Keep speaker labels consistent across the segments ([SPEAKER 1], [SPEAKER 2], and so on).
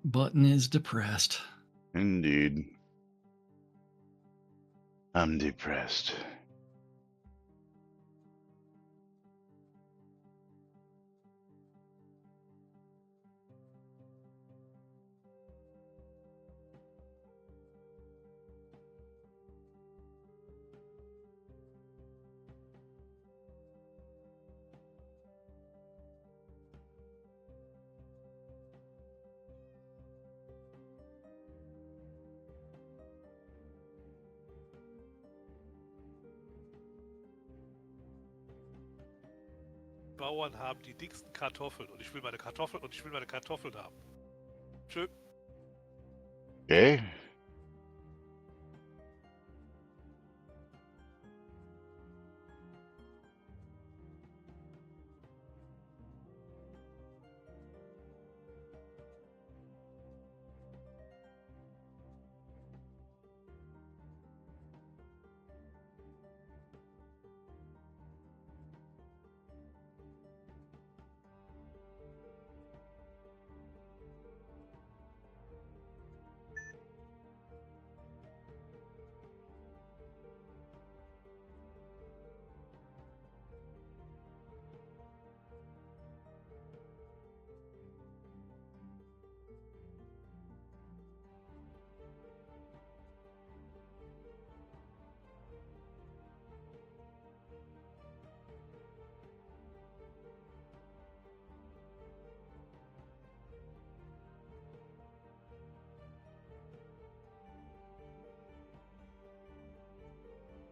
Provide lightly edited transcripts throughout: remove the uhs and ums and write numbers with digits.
[SPEAKER 1] Button is depressed.
[SPEAKER 2] Indeed. I'm depressed.
[SPEAKER 3] Bauern haben die dicksten Kartoffeln und ich will meine Kartoffeln und ich will meine Kartoffeln haben. Tschö.
[SPEAKER 2] Okay.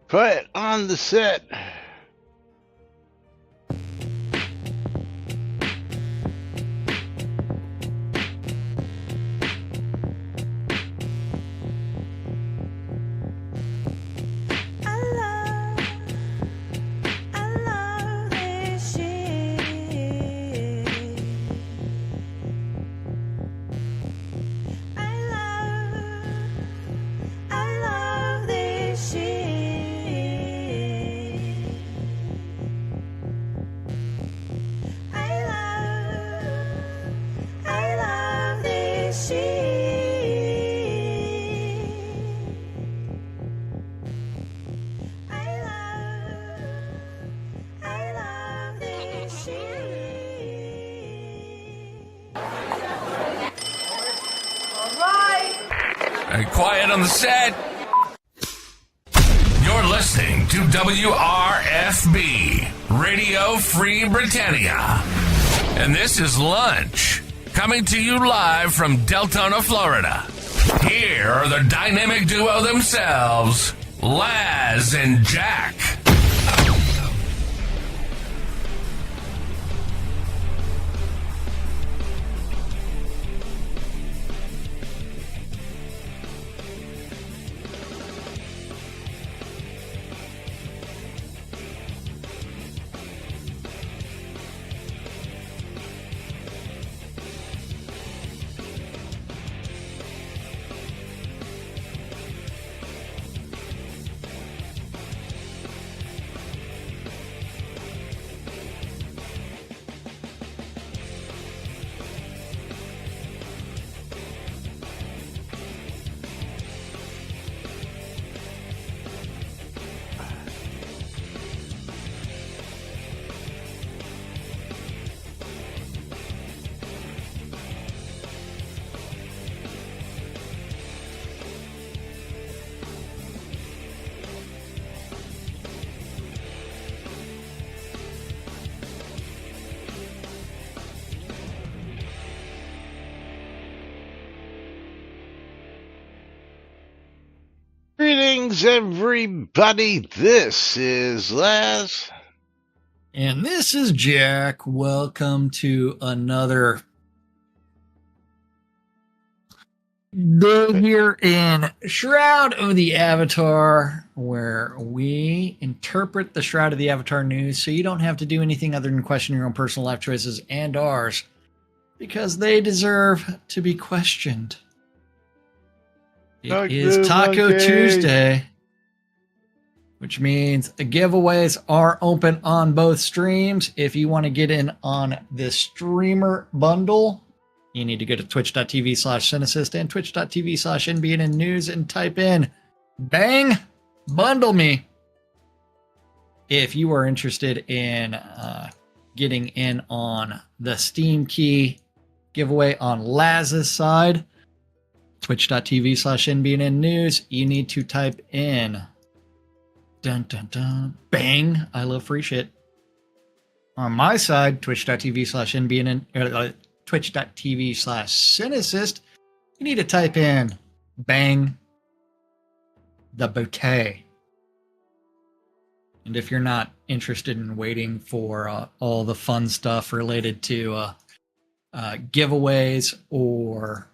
[SPEAKER 2] Quiet on the set.
[SPEAKER 4] And quiet on the set. You're listening to WRFB, Radio Free Britannia. And this is Lunch, coming to you live from Deltona, Florida. Here are the dynamic duo themselves, Laz and Jack. Greetings, everybody. This is Laz.
[SPEAKER 1] And this is Jack. Welcome to another day here in Shroud of the Avatar, where we interpret the Shroud of the Avatar news so you don't have to do anything other than question your own personal life choices and ours, because they deserve to be questioned. It is Taco Tuesday, which means giveaways are open on both streams. If you want to get in on the streamer bundle, you need to go to twitch.tv/Cynicist and twitch.tv/NBNN News and type in bang, bundle me. If you are interested in getting in on the Steam Key giveaway on Laz's side, twitch.tv/NBNN News, you need to type in dun dun dun bang, I love free shit. On my side, twitch.tv/NBNN, twitch.tv/Cynicist, you need to type in bang the bouquet. And if you're not interested in waiting for all the fun stuff related to giveaways or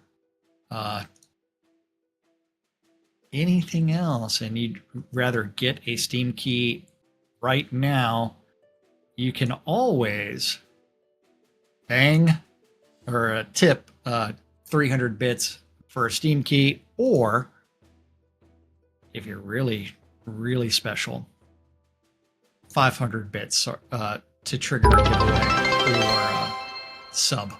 [SPEAKER 1] anything else, and you'd rather get a Steam Key right now, you can always bang or tip 300 bits for a Steam Key, or if you're really, really special, 500 bits to trigger a giveaway or sub.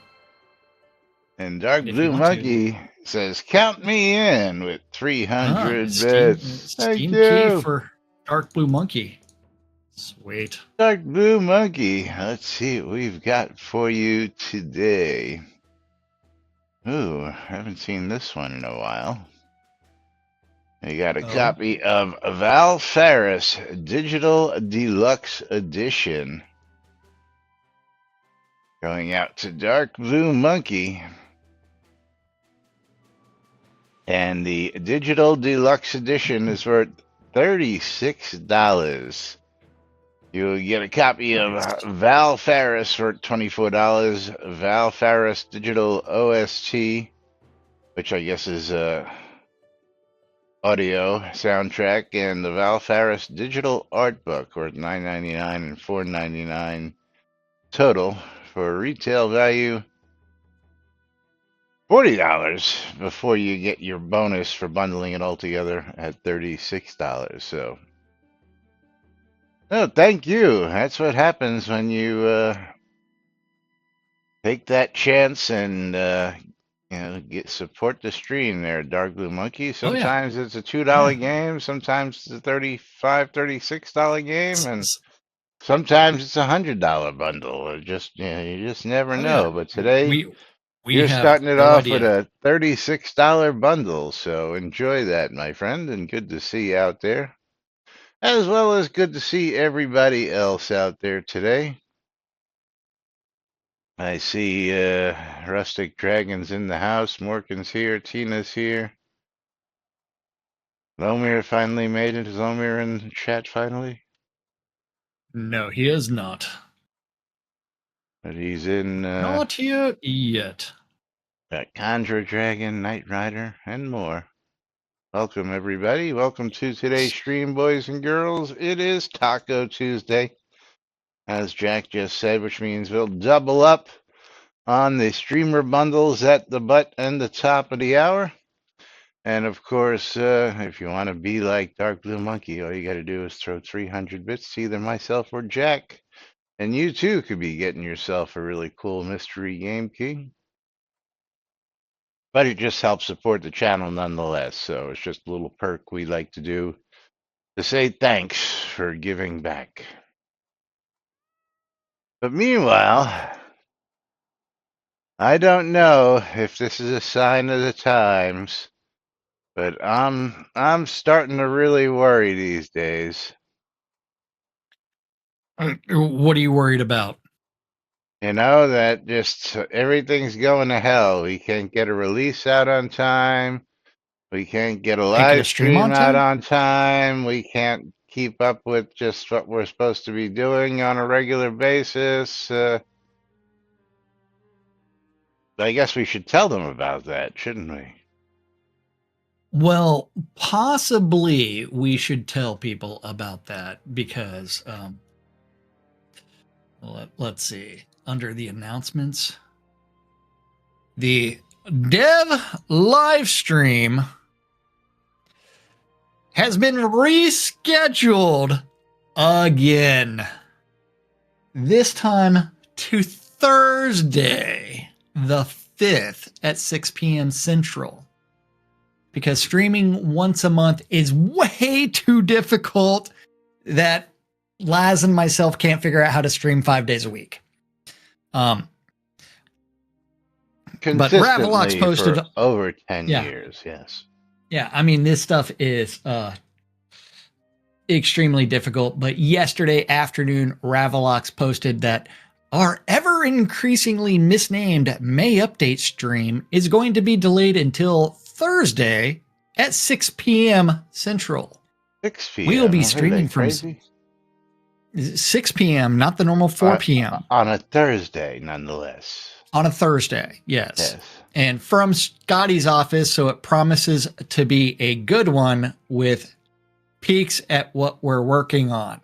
[SPEAKER 2] And Dark
[SPEAKER 1] If
[SPEAKER 2] Blue
[SPEAKER 1] you want to.
[SPEAKER 2] Monkey says, count me in with 300
[SPEAKER 1] Steam
[SPEAKER 2] bits. Thank
[SPEAKER 1] Key
[SPEAKER 2] you.
[SPEAKER 1] for Dark Blue Monkey. Sweet.
[SPEAKER 2] Dark Blue Monkey. Let's see what we've got for you today. Ooh, I haven't seen this one in a while. We got a copy of Val Ferris Digital Deluxe Edition. Going out to Dark Blue Monkey. And the Digital Deluxe Edition is worth $36. You'll get a copy of Val Ferris for $24. Val Ferris Digital OST, which I guess is audio soundtrack, and the Val Ferris Digital Art Book worth $9.99 and $4.99 total for a retail value $40 before you get your bonus for bundling it all together at $36. So, oh, thank you. That's what happens when you take that chance and get support the stream there, Dark Blue Monkey. Sometimes it's a $2 game, sometimes it's a $36 game, and sometimes it's a $100 bundle. It just you just never know. But today you're starting it off with a $36 bundle, so enjoy that, my friend, and good to see you out there, as well as good to see everybody else out there today. I see Rustic Dragon's in the house, Morgan's here, Tina's here. Lomir finally made it. Is Lomir in the chat finally?
[SPEAKER 1] No, he is not.
[SPEAKER 2] But he's in...
[SPEAKER 1] not yet.
[SPEAKER 2] Got Conjure Dragon, Knight Rider, and more. Welcome, everybody. Welcome to today's stream, boys and girls. It is Taco Tuesday, as Jack just said, which means we'll double up on the streamer bundles at the butt and the top of the hour. And of course, if you want to be like Dark Blue Monkey, all you got to do is throw 300 bits to either myself or Jack. And you too could be getting yourself a really cool mystery game key. But it just helps support the channel nonetheless. So it's just a little perk we like to do to say thanks for giving back. But meanwhile, I don't know if this is a sign of the times, but I'm starting to really worry these days.
[SPEAKER 1] What are you worried about?
[SPEAKER 2] You know, that just everything's going to hell. We can't get a release out on time. We can't get a live stream out on time. We can't keep up with just what we're supposed to be doing on a regular basis. I guess we should tell them about that, shouldn't we?
[SPEAKER 1] Well, possibly we should tell people about that because, let's see, under the announcements, the dev live stream has been rescheduled again. This time to Thursday, the 5th at 6 p.m. Central. Because streaming once a month is way too difficult that Laz and myself can't figure out how to stream 5 days a week. But Ravalox
[SPEAKER 2] Consistently
[SPEAKER 1] posted
[SPEAKER 2] for over 10
[SPEAKER 1] Yeah.
[SPEAKER 2] years, yes.
[SPEAKER 1] Yeah, I mean, this stuff is extremely difficult. But yesterday afternoon, Ravalox posted that our ever increasingly misnamed May update stream is going to be delayed until Thursday at 6 p.m. Central.
[SPEAKER 2] 6 p.m.
[SPEAKER 1] We'll be
[SPEAKER 2] What are they,
[SPEAKER 1] streaming from
[SPEAKER 2] crazy?
[SPEAKER 1] 6 p.m., not the normal 4 p.m.
[SPEAKER 2] On a Thursday, nonetheless.
[SPEAKER 1] On a Thursday, yes.
[SPEAKER 2] Yes.
[SPEAKER 1] And from Scotty's office, so it promises to be a good one with peaks at what we're working on.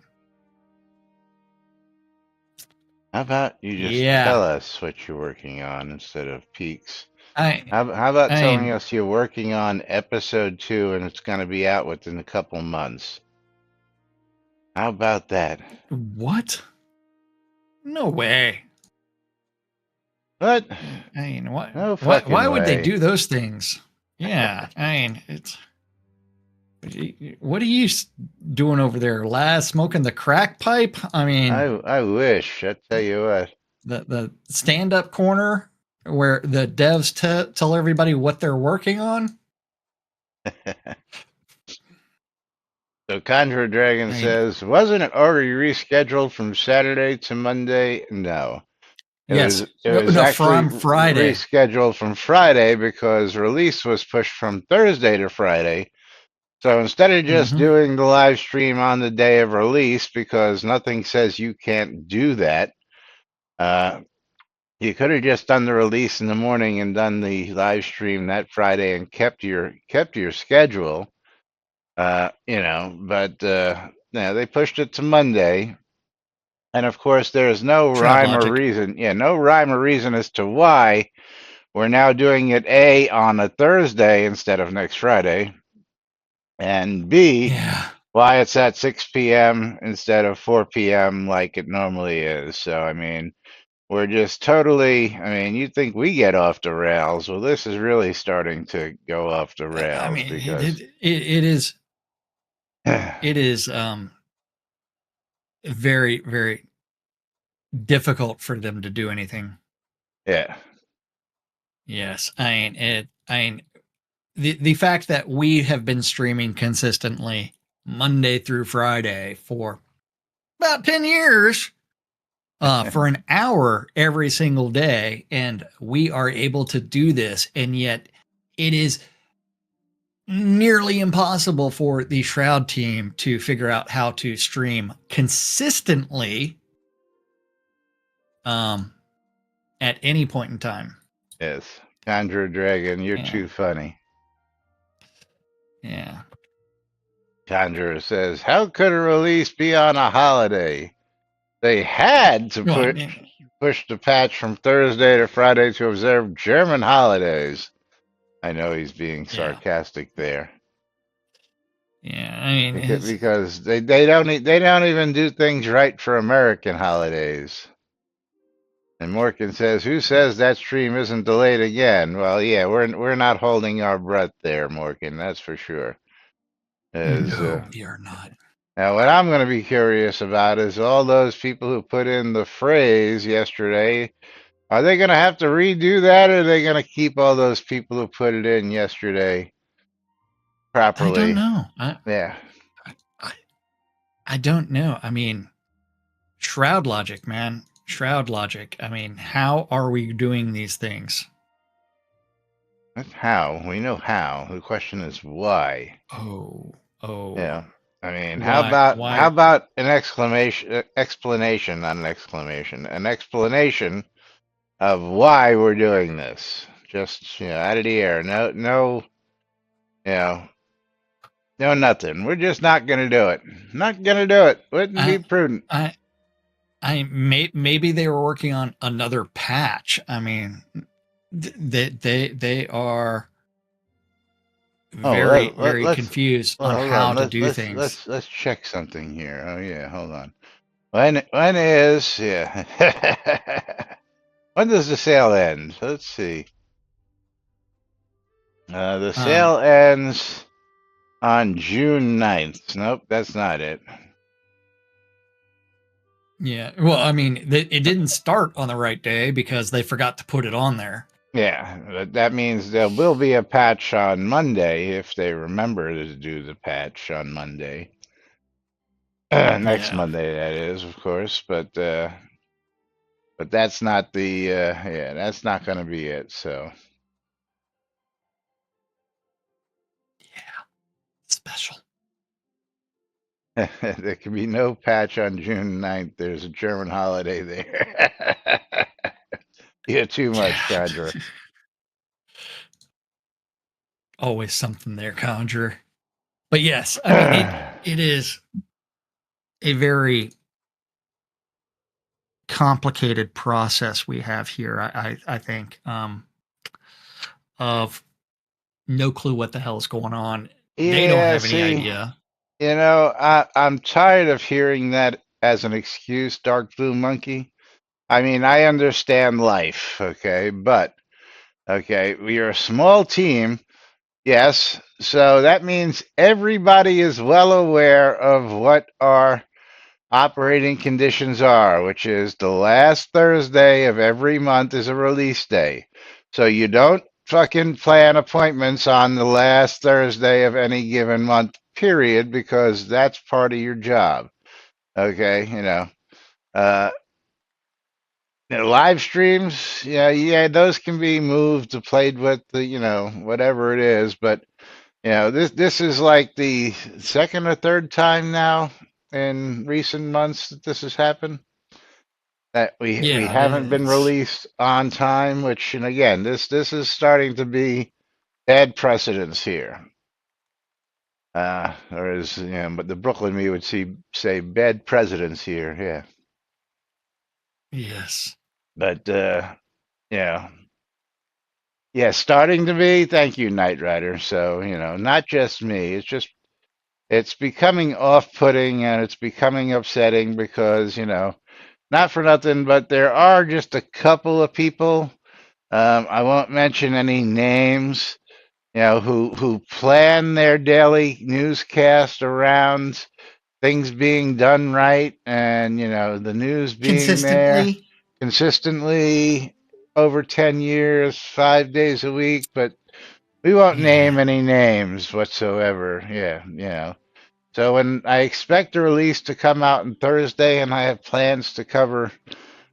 [SPEAKER 2] How about you just tell us what you're working on instead of peaks? How about telling us you're working on episode 2 and it's going to be out within a couple months? How about that?
[SPEAKER 1] What? No way.
[SPEAKER 2] What?
[SPEAKER 1] I mean, what?
[SPEAKER 2] No
[SPEAKER 1] why
[SPEAKER 2] fucking
[SPEAKER 1] would they
[SPEAKER 2] way.
[SPEAKER 1] do those things? Yeah, I mean, it's. What are you doing over there, Laz? Smoking the crack pipe? I mean,
[SPEAKER 2] I wish. I tell you what.
[SPEAKER 1] The stand-up corner where the devs tell everybody what they're working on.
[SPEAKER 2] So Conjure Dragon says, wasn't it already rescheduled from Saturday to Monday? No. It was actually
[SPEAKER 1] from Friday.
[SPEAKER 2] rescheduled from Friday because release was pushed from Thursday to Friday. So instead of just doing the live stream on the day of release, because nothing says you can't do that, you could have just done the release in the morning and done the live stream that Friday and kept your schedule. But they pushed it to Monday. And of course, there is no rhyme or reason. Yeah, no rhyme or reason as to why we're now doing it A, on a Thursday instead of next Friday, and B, why it's at 6 p.m. instead of 4 p.m. like it normally is. So, I mean, we're just totally, you'd think we get off the rails. Well, this is really starting to go off the rails.
[SPEAKER 1] I mean,
[SPEAKER 2] because
[SPEAKER 1] it is very, very difficult for them to do anything.
[SPEAKER 2] Yeah.
[SPEAKER 1] Yes. The fact that we have been streaming consistently Monday through Friday for about 10 years for an hour every single day, and we are able to do this, and yet it is nearly impossible for the Shroud team to figure out how to stream consistently at any point in time.
[SPEAKER 2] Yes. Conjure Dragon, you're too funny.
[SPEAKER 1] Yeah.
[SPEAKER 2] Conjurer says, how could a release be on a holiday? They had to push the patch from Thursday to Friday to observe German holidays. I know he's being sarcastic there.
[SPEAKER 1] Yeah,
[SPEAKER 2] because they don't even do things right for American holidays. And Morgan says, who says that stream isn't delayed again? Well, yeah, we're not holding our breath there, Morgan, that's for sure.
[SPEAKER 1] No, we are not.
[SPEAKER 2] Now, what I'm going to be curious about is all those people who put in the phrase yesterday. Are they going to have to redo that, or are they going to keep all those people who put it in yesterday properly?
[SPEAKER 1] I don't know. I don't know. I mean, Shroud logic, man. Shroud logic. I mean, how are we doing these things?
[SPEAKER 2] That's how. We know how. The question is why.
[SPEAKER 1] Oh.
[SPEAKER 2] Yeah. I mean, how about an explanation, not an exclamation, an explanation of why we're doing this? Just, out of the air. No, nothing. We're just not going to do it. Not going to do it. Wouldn't be prudent.
[SPEAKER 1] Maybe they were working on another patch. I mean, they are very confused on how to do things.
[SPEAKER 2] Let's check something here. Oh yeah, hold on. When is when does the sale end? Let's see. The sale ends on June 9th. Nope, that's not it.
[SPEAKER 1] Yeah. Well, I mean, it didn't start on the right day because they forgot to put it on there.
[SPEAKER 2] Yeah, but that means there will be a patch on Monday if they remember to do the patch on Monday. Next
[SPEAKER 1] Yeah.
[SPEAKER 2] Monday, that is, of course. But that's not the yeah, that's not going to be it. So
[SPEAKER 1] Special.
[SPEAKER 2] there can be no patch on June 9th. There's a German holiday there. Yeah, too much, Conjurer.
[SPEAKER 1] Always something there, Conjurer. But yes, I mean it is a very complicated process we have here. I think of no clue what the hell is going on. They don't
[SPEAKER 2] Yeah,
[SPEAKER 1] have any
[SPEAKER 2] see,
[SPEAKER 1] idea.
[SPEAKER 2] I'm tired of hearing that as an excuse, Dark Blue Monkey. I mean, I understand life, okay, but okay, we are a small team, yes, so that means everybody is well aware of what our operating conditions are, which is the last Thursday of every month is a release day. So you don't fucking plan appointments on the last Thursday of any given month, period, because that's part of your job. Okay, Uh, live streams, yeah, those can be moved to played with the, whatever it is. But this is like the second or third time now in recent months that this has happened. That we
[SPEAKER 1] Yeah,
[SPEAKER 2] haven't been released on time, which, and again, this is starting to be bad precedence here. Or as but the Brooklyn me would say bad presidents here, yeah.
[SPEAKER 1] yes.
[SPEAKER 2] But yeah, yeah, starting to be. Thank you, Knight Rider. So not just me. It's becoming off-putting and it's becoming upsetting because not for nothing, but there are just a couple of people. I won't mention any names. Who plan their daily newscast around things being done right, and the news being there
[SPEAKER 1] Consistently.
[SPEAKER 2] consistently over 10 years, 5 days a week. But we won't name
[SPEAKER 1] Yeah.
[SPEAKER 2] any names whatsoever. Yeah. So when I expect a release to come out on Thursday, and I have plans to cover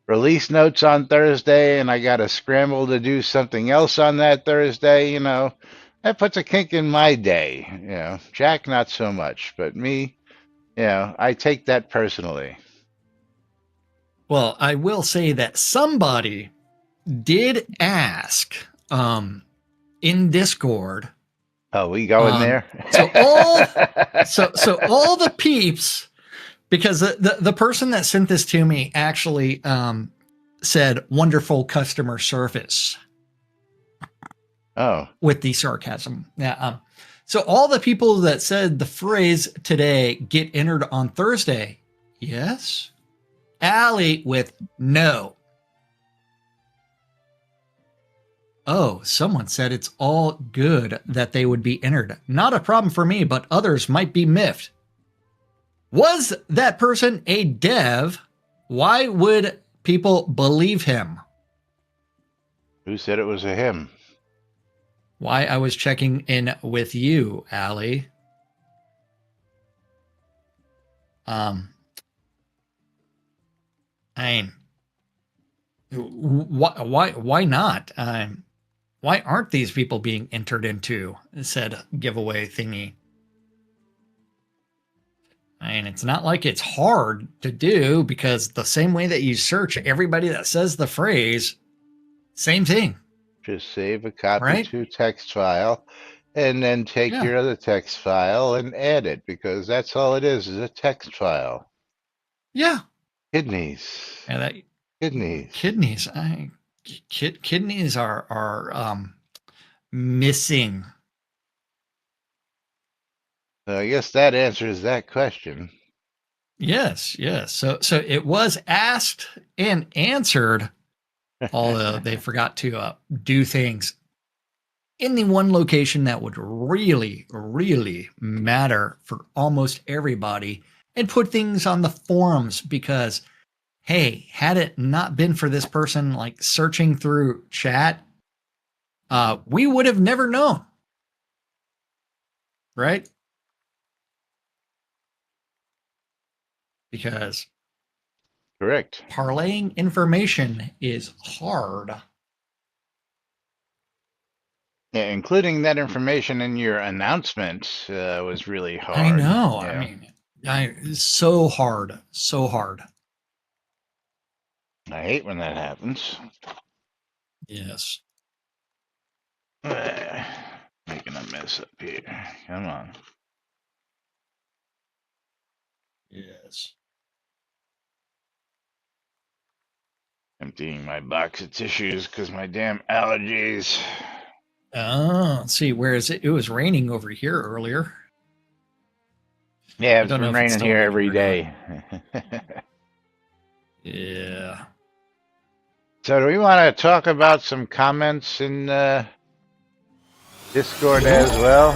[SPEAKER 2] release notes on Thursday, and I got to scramble to do something else on that Thursday, that puts a kink in my day. Jack, not so much, but me, I take that personally.
[SPEAKER 1] Well, I will say that somebody did ask in Discord.
[SPEAKER 2] Oh, we going there?
[SPEAKER 1] So all the peeps, because the person that sent this to me actually said wonderful customer service.
[SPEAKER 2] Oh,
[SPEAKER 1] with the sarcasm. Yeah. So all the people that said the phrase today get entered on Thursday. Yes. Allie with no. Oh, someone said it's all good that they would be entered. Not a problem for me, but others might be miffed. Was that person a dev? Why would people believe him?
[SPEAKER 2] who said it was a him?
[SPEAKER 1] Why I was checking in with you, Allie. I mean, why not? Why aren't these people being entered into said giveaway thingy? I mean, it's not like it's hard to do because the same way that you search everybody that says the phrase, same thing.
[SPEAKER 2] Just save a copy
[SPEAKER 1] Right?
[SPEAKER 2] to text file, and then take
[SPEAKER 1] Yeah.
[SPEAKER 2] your other text file and add it, because that's all it is a text file.
[SPEAKER 1] Yeah.
[SPEAKER 2] Kidneys.
[SPEAKER 1] And that
[SPEAKER 2] Kidneys.
[SPEAKER 1] kidneys. Kidneys are missing.
[SPEAKER 2] So I guess that answers that question.
[SPEAKER 1] Yes. So it was asked and answered, although they forgot to do things in the one location that would really, really matter for almost everybody, and put things on the forums because, hey, had it not been for this person like searching through chat, we would have never known. Right? Because
[SPEAKER 2] Correct.
[SPEAKER 1] parlaying information is hard.
[SPEAKER 2] Yeah, including that information in your announcement was really hard.
[SPEAKER 1] I know.
[SPEAKER 2] Yeah.
[SPEAKER 1] I mean, so hard. So hard.
[SPEAKER 2] I hate when that happens.
[SPEAKER 1] Yes.
[SPEAKER 2] Making a mess up here. Come on.
[SPEAKER 1] Yes.
[SPEAKER 2] Emptying my box of tissues because my damn allergies.
[SPEAKER 1] Oh, let's see. Where is it? It was raining over here earlier.
[SPEAKER 2] Yeah, it's
[SPEAKER 1] don't know
[SPEAKER 2] been
[SPEAKER 1] if it's
[SPEAKER 2] raining
[SPEAKER 1] still
[SPEAKER 2] here
[SPEAKER 1] raining
[SPEAKER 2] every
[SPEAKER 1] or
[SPEAKER 2] day.
[SPEAKER 1] Yeah.
[SPEAKER 2] So do we want to talk about some comments in Discord as well?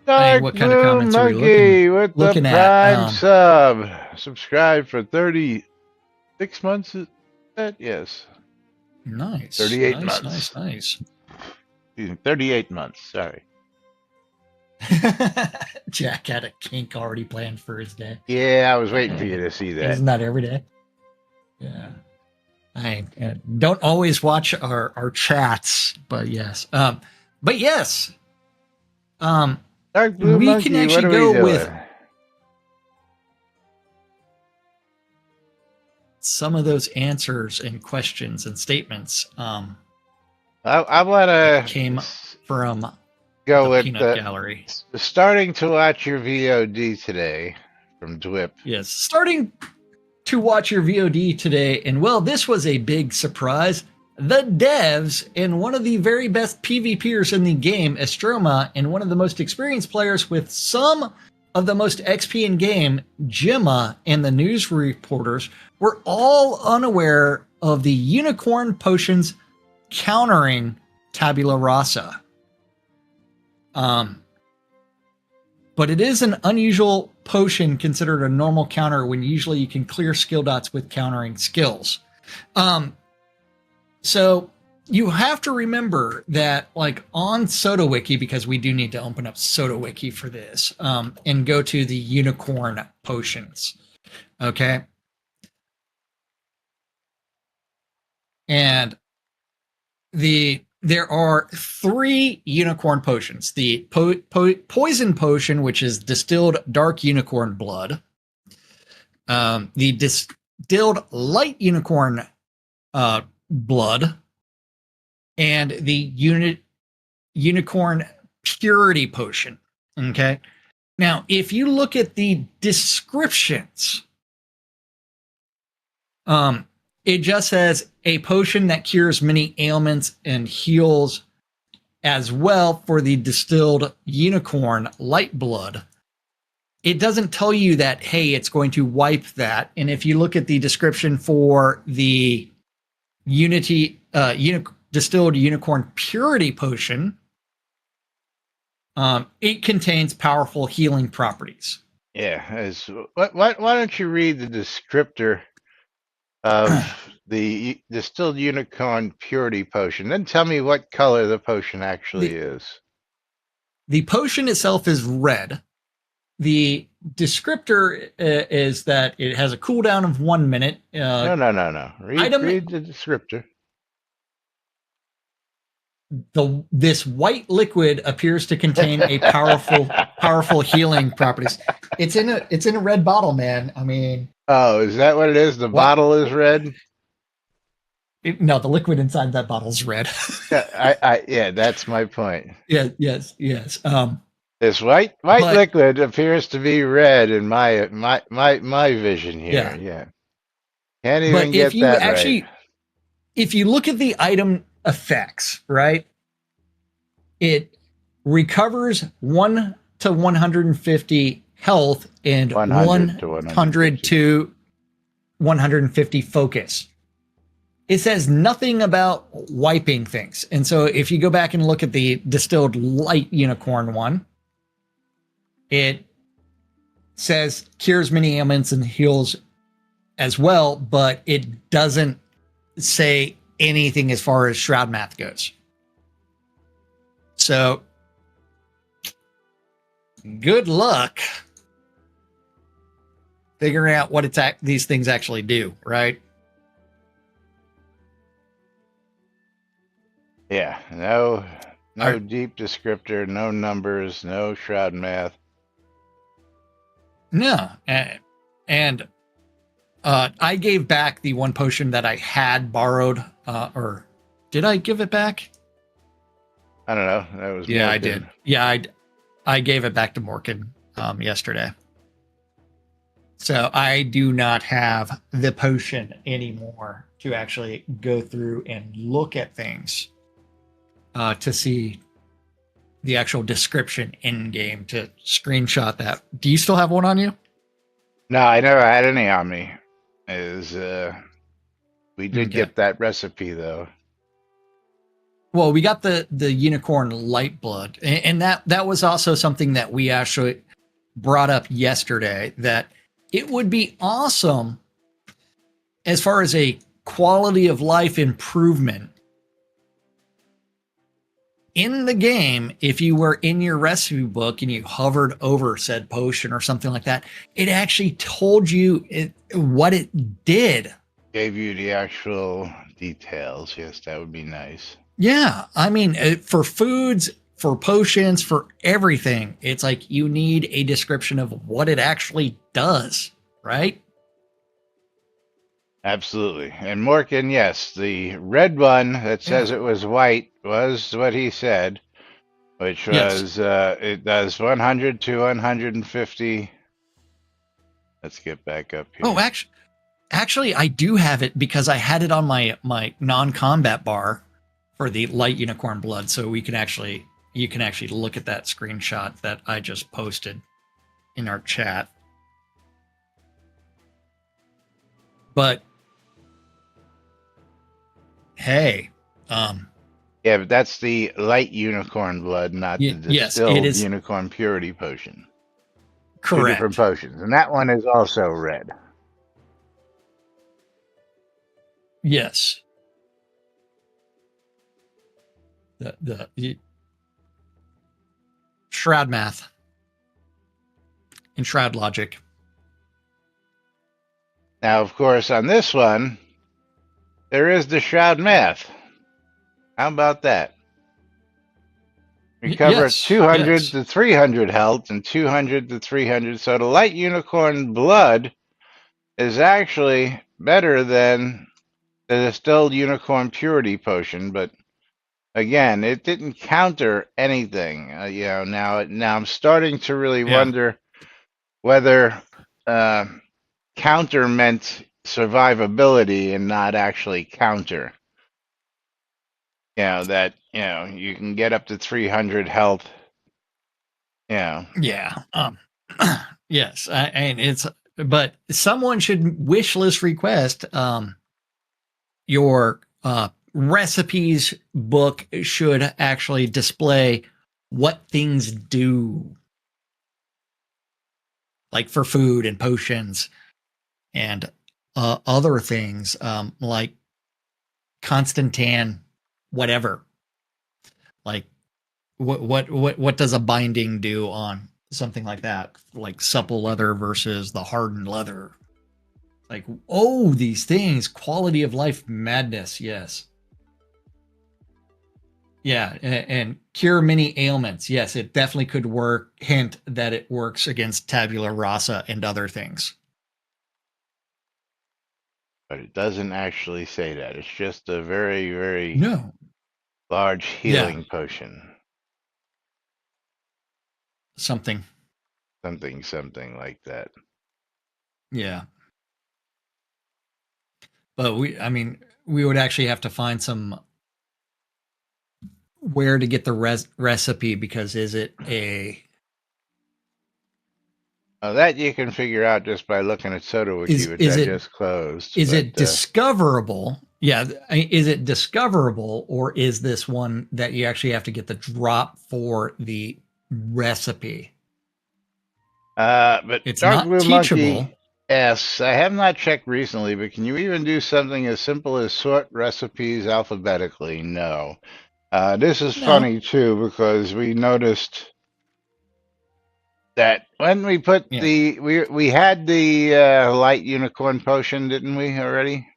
[SPEAKER 1] Hey,
[SPEAKER 2] Dark
[SPEAKER 1] what kind of
[SPEAKER 2] Blue
[SPEAKER 1] comments are we
[SPEAKER 2] Monkey with the
[SPEAKER 1] looking
[SPEAKER 2] Prime
[SPEAKER 1] at?
[SPEAKER 2] sub. Subscribe for 36 months. Is that? Yes.
[SPEAKER 1] Nice.
[SPEAKER 2] 38
[SPEAKER 1] nice,
[SPEAKER 2] months.
[SPEAKER 1] Nice.
[SPEAKER 2] Excuse me, 38 months. Sorry.
[SPEAKER 1] Jack had a kink already planned for his day.
[SPEAKER 2] Yeah, I was waiting for you to see that.
[SPEAKER 1] Isn't that every day? Yeah. I don't always watch our chats, but yes. But yes.
[SPEAKER 2] Dark Blue
[SPEAKER 1] we
[SPEAKER 2] Monkey,
[SPEAKER 1] can actually
[SPEAKER 2] what are we
[SPEAKER 1] go with
[SPEAKER 2] doing?
[SPEAKER 1] some of those answers and questions and statements.
[SPEAKER 2] I want to
[SPEAKER 1] came from
[SPEAKER 2] go
[SPEAKER 1] the
[SPEAKER 2] with
[SPEAKER 1] Peanut Gallery.
[SPEAKER 2] starting to watch your VOD today from Dwip.
[SPEAKER 1] Yes, starting to watch your VOD today, and well, this was a big surprise. The devs and one of the very best PvPers in the game, Estroma, and one of the most experienced players with some of the most XP in game, Gemma, and the news reporters were all unaware of the unicorn potions countering Tabula Rasa. But it is an unusual potion considered a normal counter when usually you can clear skill dots with countering skills. So you have to remember that, like on SodaWiki, because we do need to open up SodaWiki for this, and go to the unicorn potions. Okay. And there are 3 unicorn potions. The poison potion, which is distilled dark unicorn blood. The distilled light unicorn blood. And the unicorn purity potion. Okay. Now, if you look at the descriptions, it just says a potion that cures many ailments and heals as well for the distilled unicorn light blood. It doesn't tell you that, hey, it's going to wipe that. And if you look at the description for the distilled unicorn purity potion, it contains powerful healing properties.
[SPEAKER 2] Yeah. Why don't you read the descriptor of the distilled unicorn purity potion? Then tell me what color the potion actually is.
[SPEAKER 1] The potion itself is red. The descriptor is that it has a cooldown of 1 minute.
[SPEAKER 2] No. Read the descriptor.
[SPEAKER 1] This white liquid appears to contain a powerful healing properties. It's in a red bottle, man. I mean,
[SPEAKER 2] oh, is that what it is? The bottle is red?
[SPEAKER 1] No, the liquid inside that bottle is red.
[SPEAKER 2] Yeah, that's my point.
[SPEAKER 1] Yeah, yes.
[SPEAKER 2] This white liquid appears to be red in my vision here. Yeah. Can't even get that right.
[SPEAKER 1] If you look at the item effects, right? It recovers 1 to 150 health and 100 to 150 focus. it says nothing about wiping things. And so if you go back and look at the distilled light unicorn one, it says cures many ailments and heals as well, but it doesn't say anything as far as Shroud math goes. So good luck figuring out what these things actually do, right?
[SPEAKER 2] Yeah, no deep descriptor, no numbers, no Shroud math.
[SPEAKER 1] No. And I gave back the one potion that I had borrowed, or did I give it back?
[SPEAKER 2] I don't know. That was
[SPEAKER 1] Yeah,
[SPEAKER 2] Morgan.
[SPEAKER 1] I did. Yeah, I gave it back to Morgan yesterday. So I do not have the potion anymore to actually go through and look at things to see the actual description in game to screenshot that. Do you still have one on you?
[SPEAKER 2] No, I never had any on me. We did
[SPEAKER 1] Okay.
[SPEAKER 2] get that recipe though.
[SPEAKER 1] Well, we got the unicorn light blood, and that was also something that we actually brought up yesterday, that it would be awesome as far as a quality of life improvement in the game. If you were in your recipe book and you hovered over said potion or something like that, it actually told you what it did.
[SPEAKER 2] Gave you the actual details. Yes, that would be nice.
[SPEAKER 1] Yeah, I mean, for foods, for potions, for everything, it's like you need a description of what it actually does, right?
[SPEAKER 2] Absolutely. And Morgan, yes, the red one that says it was white was what he said, which was it does 100 to 150. Let's get back up here.
[SPEAKER 1] Oh, actually, I do have it because I had it on my non-combat bar for the light unicorn blood, so you can actually look at that screenshot that I just posted in our chat. But hey,
[SPEAKER 2] yeah, but that's the light unicorn blood, not the distilled unicorn purity potion.
[SPEAKER 1] Correct.
[SPEAKER 2] 2 different potions, and that one is also red.
[SPEAKER 1] Yes. The Shroud math and Shroud logic.
[SPEAKER 2] Now, of course, on this one, there is the Shroud math. How about that? Recover 200 to 300 health and 200 to 300. So the light unicorn blood is actually better than the distilled unicorn purity potion, but again, it didn't counter anything. Now I'm starting to really wonder whether counter meant survivability and not actually counter. That you can get up to 300 health. Yeah.
[SPEAKER 1] Yes, and but someone should wish list request your recipes book should actually display what things do, like for food and potions and other things, like Constantan, whatever. Like what does a binding do on something like that? Like supple leather versus the hardened leather. Like, oh, these things, quality of life madness. Yes. Yeah, and cure many ailments. Yes, it definitely could work. Hint that it works against tabula rasa and other things.
[SPEAKER 2] But it doesn't actually say that. It's just a very, very large healing potion.
[SPEAKER 1] Something
[SPEAKER 2] like that.
[SPEAKER 1] Yeah. But we would actually have to find some where to get the recipe, because is it a
[SPEAKER 2] that you can figure out just by looking at SodaWiki, which I just closed.
[SPEAKER 1] Is it discoverable? Yeah, is it discoverable, or is this one that you actually have to get the drop for the recipe?
[SPEAKER 2] But
[SPEAKER 1] It's
[SPEAKER 2] Dark
[SPEAKER 1] not
[SPEAKER 2] Blue
[SPEAKER 1] teachable.
[SPEAKER 2] Monkey asks, I have not checked recently, but can you even do something as simple as sort recipes alphabetically? No. This is
[SPEAKER 1] No.
[SPEAKER 2] funny too because we noticed that when we put
[SPEAKER 1] Yeah.
[SPEAKER 2] we had the light unicorn potion, didn't we already?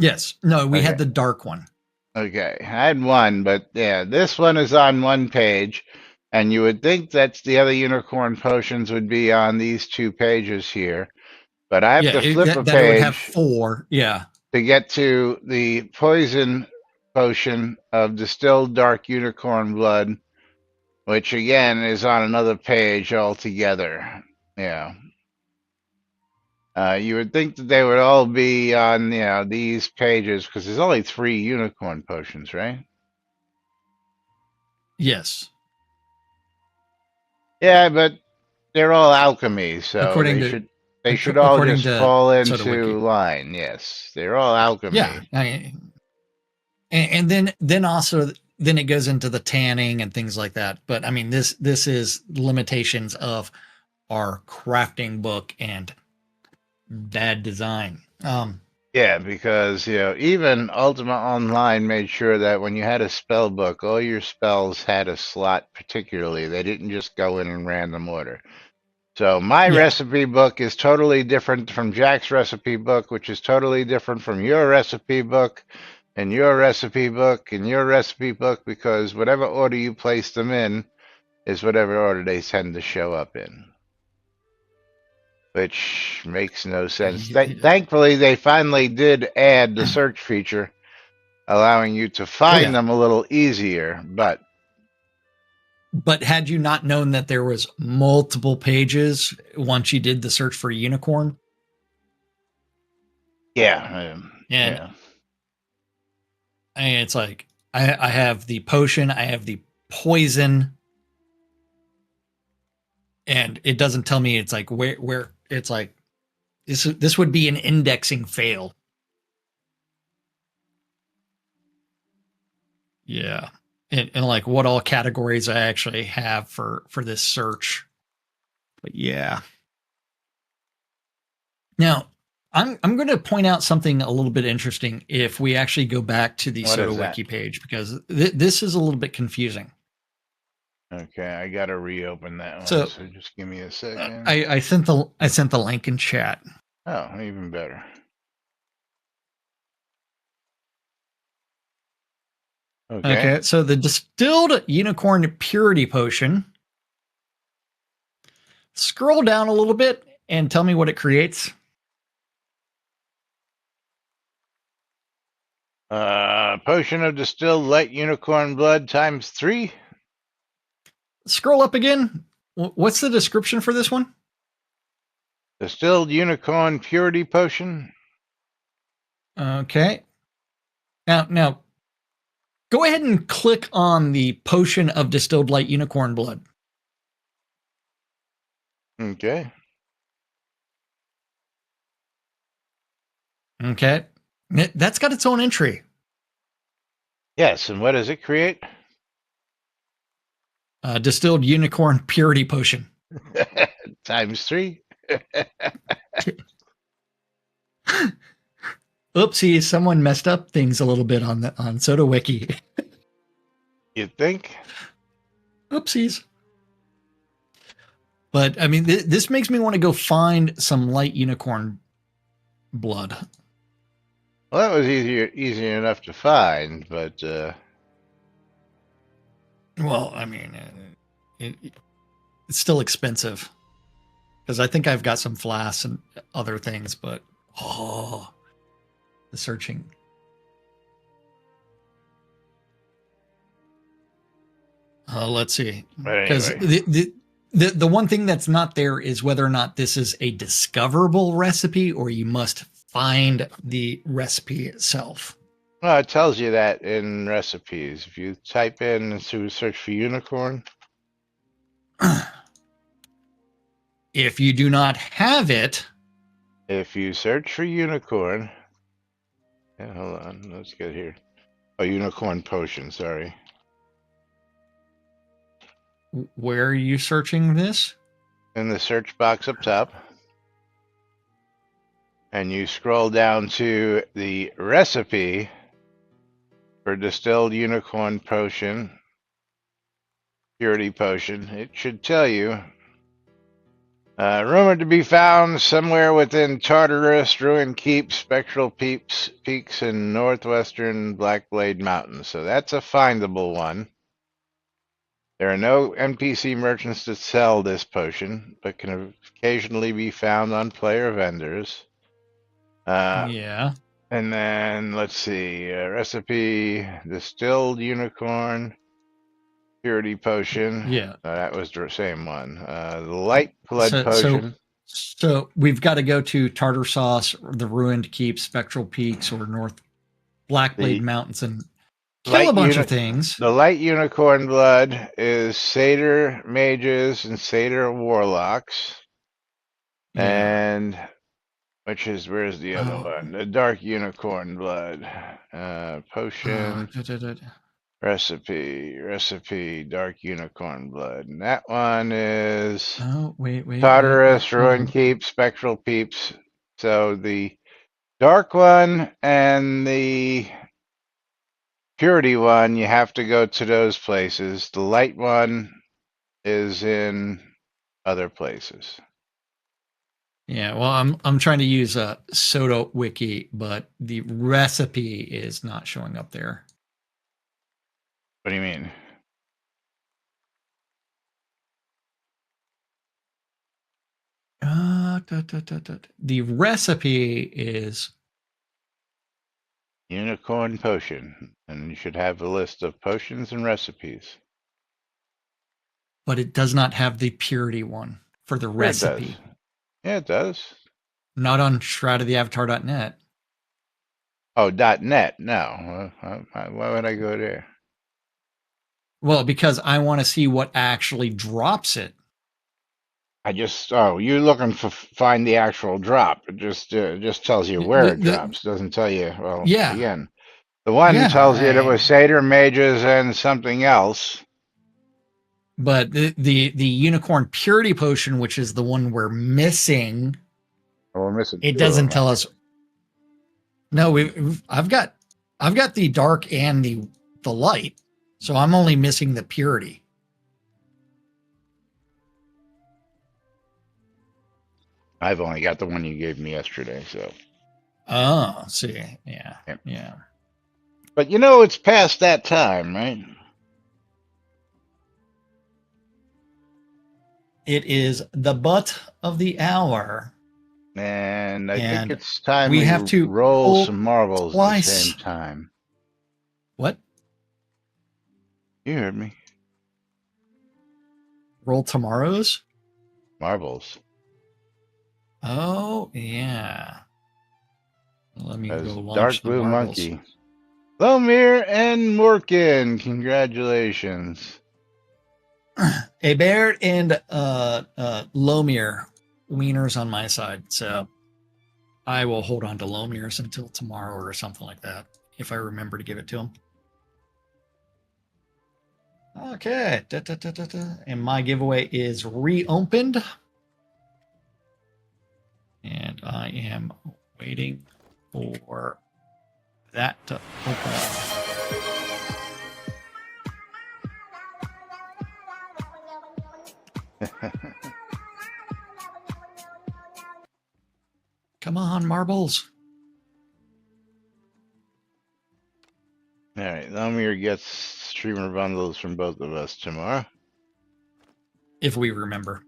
[SPEAKER 1] Yes. No, we
[SPEAKER 2] Okay.
[SPEAKER 1] had the dark one.
[SPEAKER 2] Okay. I had one, but yeah, this one is on one page, and you would think that the other unicorn potions would be on these two pages here, but I have
[SPEAKER 1] Yeah,
[SPEAKER 2] to flip a
[SPEAKER 1] that it would have
[SPEAKER 2] page
[SPEAKER 1] 4. Yeah.
[SPEAKER 2] to get to the poison potion of distilled dark unicorn blood, which again is on another page altogether. Yeah. You would think that they would all be on, these pages because there's only 3 unicorn potions, right?
[SPEAKER 1] Yes.
[SPEAKER 2] Yeah, but they're all alchemy, so
[SPEAKER 1] According
[SPEAKER 2] they
[SPEAKER 1] to
[SPEAKER 2] should they should all
[SPEAKER 1] according
[SPEAKER 2] just
[SPEAKER 1] to
[SPEAKER 2] fall
[SPEAKER 1] Soda
[SPEAKER 2] into
[SPEAKER 1] Wiki.
[SPEAKER 2] line. Yes, they're all
[SPEAKER 1] Yeah.
[SPEAKER 2] alchemy.
[SPEAKER 1] And then also then it goes into the tanning and things like that. But I mean this is limitations of our crafting book and bad design.
[SPEAKER 2] Yeah, because even Ultima Online made sure that when you had a spell book, all your spells had a slot particularly. They didn't just go in random order. So my
[SPEAKER 1] Yeah.
[SPEAKER 2] recipe book is totally different from Jack's recipe book, which is totally different from your recipe book and your recipe book and your recipe book, because whatever order you place them in is whatever order they tend to show up in, which makes no sense. Thankfully, they finally did add the search feature, allowing you to
[SPEAKER 1] Oh
[SPEAKER 2] find
[SPEAKER 1] yeah.
[SPEAKER 2] them a little easier. But
[SPEAKER 1] But had you not known that there was multiple pages once you did the search for unicorn,
[SPEAKER 2] yeah,
[SPEAKER 1] and
[SPEAKER 2] yeah.
[SPEAKER 1] it's like I have the potion, I have the poison, and it doesn't tell me it's like where it's like this would be an indexing fail. Yeah. And like what all categories I actually have for this search. But yeah. Now, I'm going to point out something a little bit interesting if we actually go back to the
[SPEAKER 2] What is that?
[SPEAKER 1] SodaWiki page, because this is a little bit confusing.
[SPEAKER 2] Okay, I gotta reopen that one.
[SPEAKER 1] So
[SPEAKER 2] So just give me a second.
[SPEAKER 1] I sent the link in chat.
[SPEAKER 2] Oh, even better. Okay.
[SPEAKER 1] Okay, so the distilled unicorn purity potion. Scroll down a little bit and tell me what it creates.
[SPEAKER 2] Potion of distilled light unicorn blood times 3.
[SPEAKER 1] Scroll up again. What's the description for this one?
[SPEAKER 2] Distilled unicorn purity potion.
[SPEAKER 1] Okay. Now, go ahead and click on the potion of distilled light unicorn blood.
[SPEAKER 2] Okay.
[SPEAKER 1] Okay. That's got its own entry.
[SPEAKER 2] Yes, and what does it create?
[SPEAKER 1] Distilled unicorn purity potion.
[SPEAKER 2] Times 3.
[SPEAKER 1] Oopsie, someone messed up things a little bit on Soda Wiki.
[SPEAKER 2] You think?
[SPEAKER 1] Oopsies. But I mean, this makes me want to go find some light unicorn blood.
[SPEAKER 2] Well, that was easy enough to find, but
[SPEAKER 1] Well, I mean, it's still expensive because I think I've got some flasks and other things, but the searching. Let's see, because
[SPEAKER 2] anyway.
[SPEAKER 1] the one thing that's not there is whether or not this is a discoverable recipe or you must find the recipe itself.
[SPEAKER 2] Well, it tells you that in recipes. If you type in to search for unicorn.
[SPEAKER 1] If you do not have it,
[SPEAKER 2] If you search for unicorn Yeah, hold on. Let's get here. Oh, unicorn potion. Sorry.
[SPEAKER 1] Where are you searching this?
[SPEAKER 2] In the search box up top, and you scroll down to the recipe for distilled unicorn potion, purity potion. It should tell you. Rumored to be found somewhere within Tartarus, Ruined Keep, Spectral Peaks, and northwestern Blackblade Mountains. So that's a findable one. There are no NPC merchants that sell this potion, but can occasionally be found on player vendors.
[SPEAKER 1] Yeah.
[SPEAKER 2] And then let's see, recipe: distilled unicorn purity potion.
[SPEAKER 1] Yeah.
[SPEAKER 2] That was the same one. The light blood
[SPEAKER 1] So,
[SPEAKER 2] potion.
[SPEAKER 1] so we've got to go to Tartar Sauce, the Ruined Keep, Spectral Peaks, or North Blackblade
[SPEAKER 2] The
[SPEAKER 1] Mountains, and kill
[SPEAKER 2] light
[SPEAKER 1] a bunch of things.
[SPEAKER 2] The light unicorn blood is satyr mages and satyr warlocks.
[SPEAKER 1] Yeah.
[SPEAKER 2] And where's the other one? The dark unicorn blood. Potion. Recipe, dark unicorn blood. And that one is
[SPEAKER 1] Oh, wait.
[SPEAKER 2] Tartarus, Ruin Keep, Spectral Peeps. So the dark one and the purity one, you have to go to those places. The light one is in other places.
[SPEAKER 1] Yeah, well, I'm trying to use a Soda Wiki, but the recipe is not showing up there.
[SPEAKER 2] What do you mean?
[SPEAKER 1] The recipe is
[SPEAKER 2] Unicorn potion. And you should have a list of potions and recipes.
[SPEAKER 1] but it does not have the purity one for the recipe.
[SPEAKER 2] Yeah, it does.
[SPEAKER 1] Not on shroudoftheavatar.net.
[SPEAKER 2] Oh, .net. No. Why would I go there?
[SPEAKER 1] Well, because I want to see what actually drops it.
[SPEAKER 2] You're looking for find the actual drop. It just tells you where it drops. Doesn't tell you. Well,
[SPEAKER 1] yeah.
[SPEAKER 2] Again, the one tells you that it was satyr mages and something else.
[SPEAKER 1] But the unicorn purity potion, which is the one we're missing, it doesn't tell us. No, I've got the dark and the light, so I'm only missing the purity.
[SPEAKER 2] I've only got the one you gave me yesterday, so.
[SPEAKER 1] Oh, see, yeah.
[SPEAKER 2] But it's past that time, right?
[SPEAKER 1] It is the butt of the hour.
[SPEAKER 2] And I think it's time
[SPEAKER 1] we have to
[SPEAKER 2] roll some marbles
[SPEAKER 1] twice.
[SPEAKER 2] at the same time.
[SPEAKER 1] What?
[SPEAKER 2] You heard me.
[SPEAKER 1] Roll tomorrow's?
[SPEAKER 2] Marbles.
[SPEAKER 1] Oh, yeah. Let me go launch
[SPEAKER 2] Dark
[SPEAKER 1] the
[SPEAKER 2] Blue
[SPEAKER 1] marbles.
[SPEAKER 2] Monkey. Lomir and Morkin, congratulations.
[SPEAKER 1] Ebert and Lomir, wieners on my side. So I will hold on to Lomir's until tomorrow or something like that, if I remember to give it to him. Okay. And my giveaway is reopened. And I am waiting for that to open up. Come on, marbles.
[SPEAKER 2] All right, Lomir gets streamer bundles from both of us tomorrow.
[SPEAKER 1] If we remember.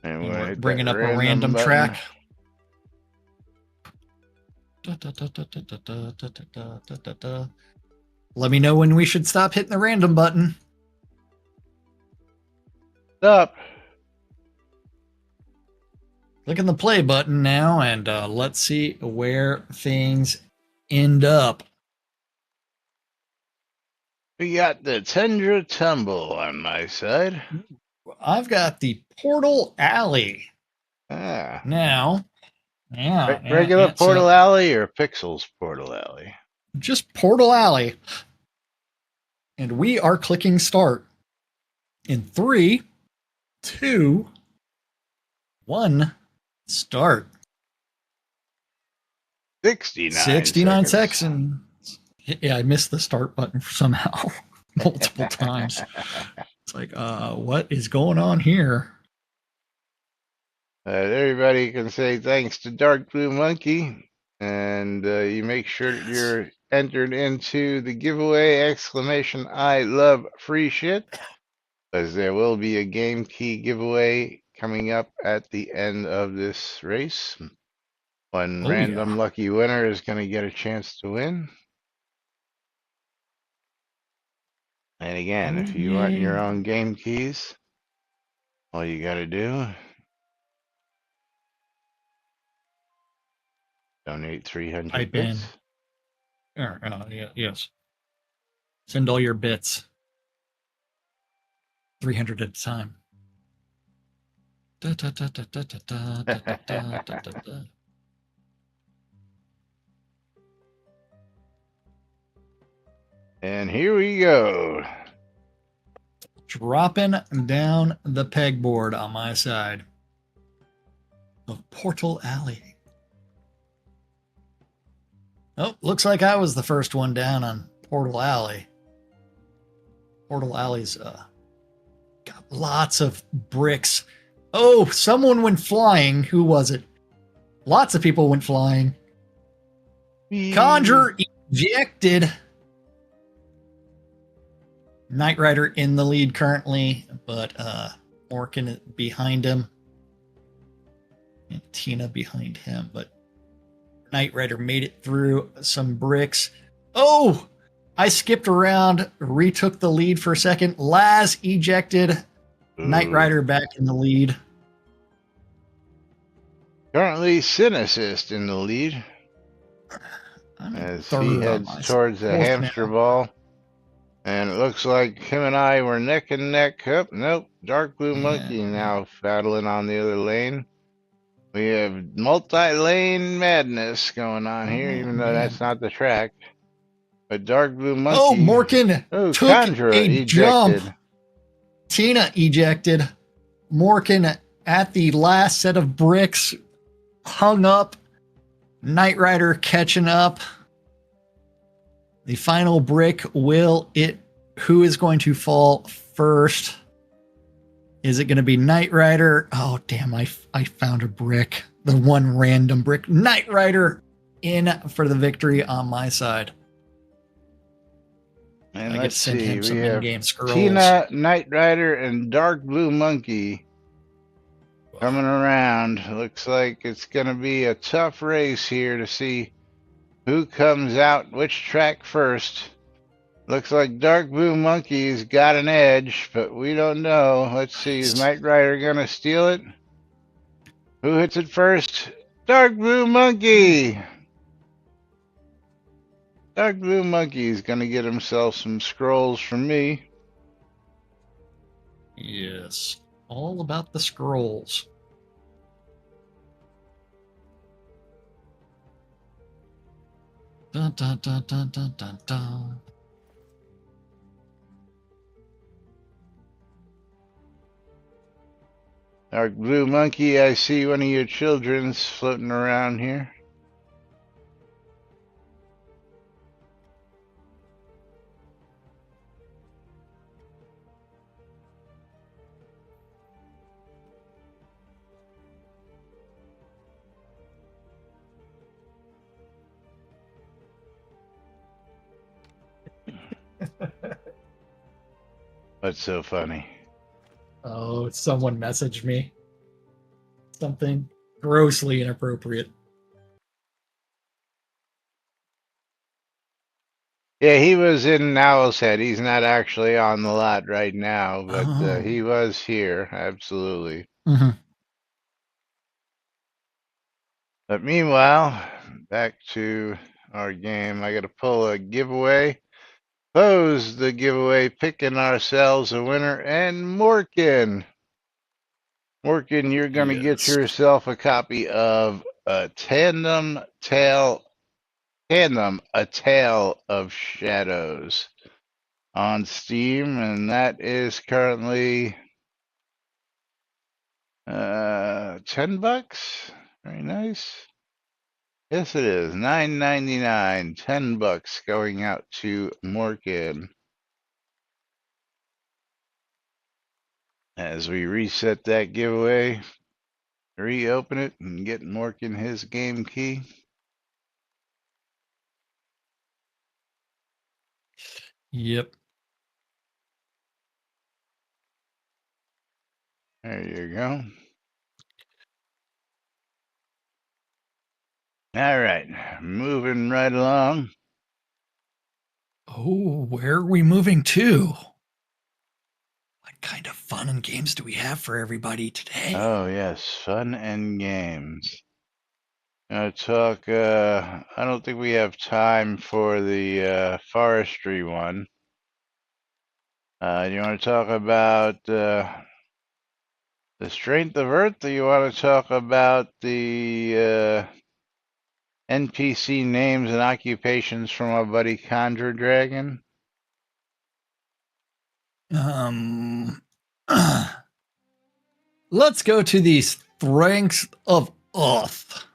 [SPEAKER 2] And
[SPEAKER 1] we're bringing up a random track. Let me know when we should stop hitting the random button.
[SPEAKER 2] Stop.
[SPEAKER 1] Click on the play button now, and let's see where things end up.
[SPEAKER 2] We got the Tundra Tumble on my side.
[SPEAKER 1] I've got the Portal Alley.
[SPEAKER 2] Ah.
[SPEAKER 1] Now,
[SPEAKER 2] Regular Portal Alley or Pixels Portal Alley?
[SPEAKER 1] Just Portal Alley. And we are clicking start. In 3, 2, 1, start.
[SPEAKER 2] 69
[SPEAKER 1] seconds. Yeah, I missed the start button somehow multiple times. It's like, what is going on here?
[SPEAKER 2] Everybody can say thanks to Dark Blue Monkey, and you make sure that you're entered into the giveaway exclamation I love free shit, because there will be a game key giveaway coming up at the end of this race. One random lucky winner is going to get a chance to win. And again, if you want your own game keys, all you got to do, donate 300 bits.
[SPEAKER 1] Yes. Send all your bits. 300 at a time.
[SPEAKER 2] And here we go.
[SPEAKER 1] Dropping down the pegboard on my side of Portal Alley. Oh, looks like I was the first one down on Portal Alley. Portal Alley's got lots of bricks. Oh, someone went flying. Who was it? Lots of people went flying. Conjure ejected. Knight Rider in the lead currently, but Morgan behind him. And Tina behind him, but Knight Rider made it through some bricks. Oh! I skipped around, retook the lead for a second. Laz ejected. Knight Rider back in the lead.
[SPEAKER 2] Currently, Synesist in the lead as he heads towards the hamster ball. And it looks like him and I were neck and neck. Oh, nope. Dark Blue Monkey now battling on the other lane. We have multi-lane madness going on here, even though that's not the track. But Dark Blue Monkey.
[SPEAKER 1] Oh, Morgan took
[SPEAKER 2] Conjurer
[SPEAKER 1] a
[SPEAKER 2] ejected.
[SPEAKER 1] jump. Tina ejected. Morgan at the last set of bricks hung up. Knight Rider catching up. The final brick, who is going to fall first? Is it going to be Knight Rider? Oh, damn, I found a brick. The one random brick. Knight Rider in for the victory on my side.
[SPEAKER 2] And
[SPEAKER 1] I get
[SPEAKER 2] let's
[SPEAKER 1] to send
[SPEAKER 2] see,
[SPEAKER 1] him some
[SPEAKER 2] we have
[SPEAKER 1] in-game scrolls.
[SPEAKER 2] Tina, Knight Rider, and Dark Blue Monkey coming around. Looks like it's going to be a tough race here to see who comes out which track first. Looks like Dark Blue Monkey's got an edge, but we don't know. Let's see, is Knight Rider going to steal it? Who hits it first? Dark Blue Monkey! Dark Blue Monkey is going to get himself some scrolls from me.
[SPEAKER 1] Yes, all about the scrolls. Dun, dun, dun, dun, dun, dun, dun.
[SPEAKER 2] Dark Blue Monkey, I see one of your children's floating around here. What's so funny?
[SPEAKER 1] Oh, someone messaged me. Something grossly inappropriate.
[SPEAKER 2] Yeah, he was in Owl's Head. He's not actually on the lot right now, but he was here, absolutely.
[SPEAKER 1] Mm-hmm.
[SPEAKER 2] But meanwhile, back to our game. I got to pull a giveaway. close the giveaway, picking ourselves a winner, and Morkin. Morkin, you're going to get
[SPEAKER 1] Yes.
[SPEAKER 2] yourself a copy of A Tale of Shadows on Steam, and that is currently $10. Very nice. Yes, it is. $9.99. $10 going out to Morgan. As we reset that giveaway, reopen it and get Morgan his game key.
[SPEAKER 1] Yep.
[SPEAKER 2] There you go. All right, moving right along.
[SPEAKER 1] Oh, where are we moving to? What kind of fun and games do we have for everybody today?
[SPEAKER 2] Oh, yes, fun and games. Talk, I don't think we have time for the forestry one. Do you want to talk about the strength of Earth, or you want to talk about the NPC names and occupations from our buddy Conjure Dragon?
[SPEAKER 1] Let's go to the strengths of Earth.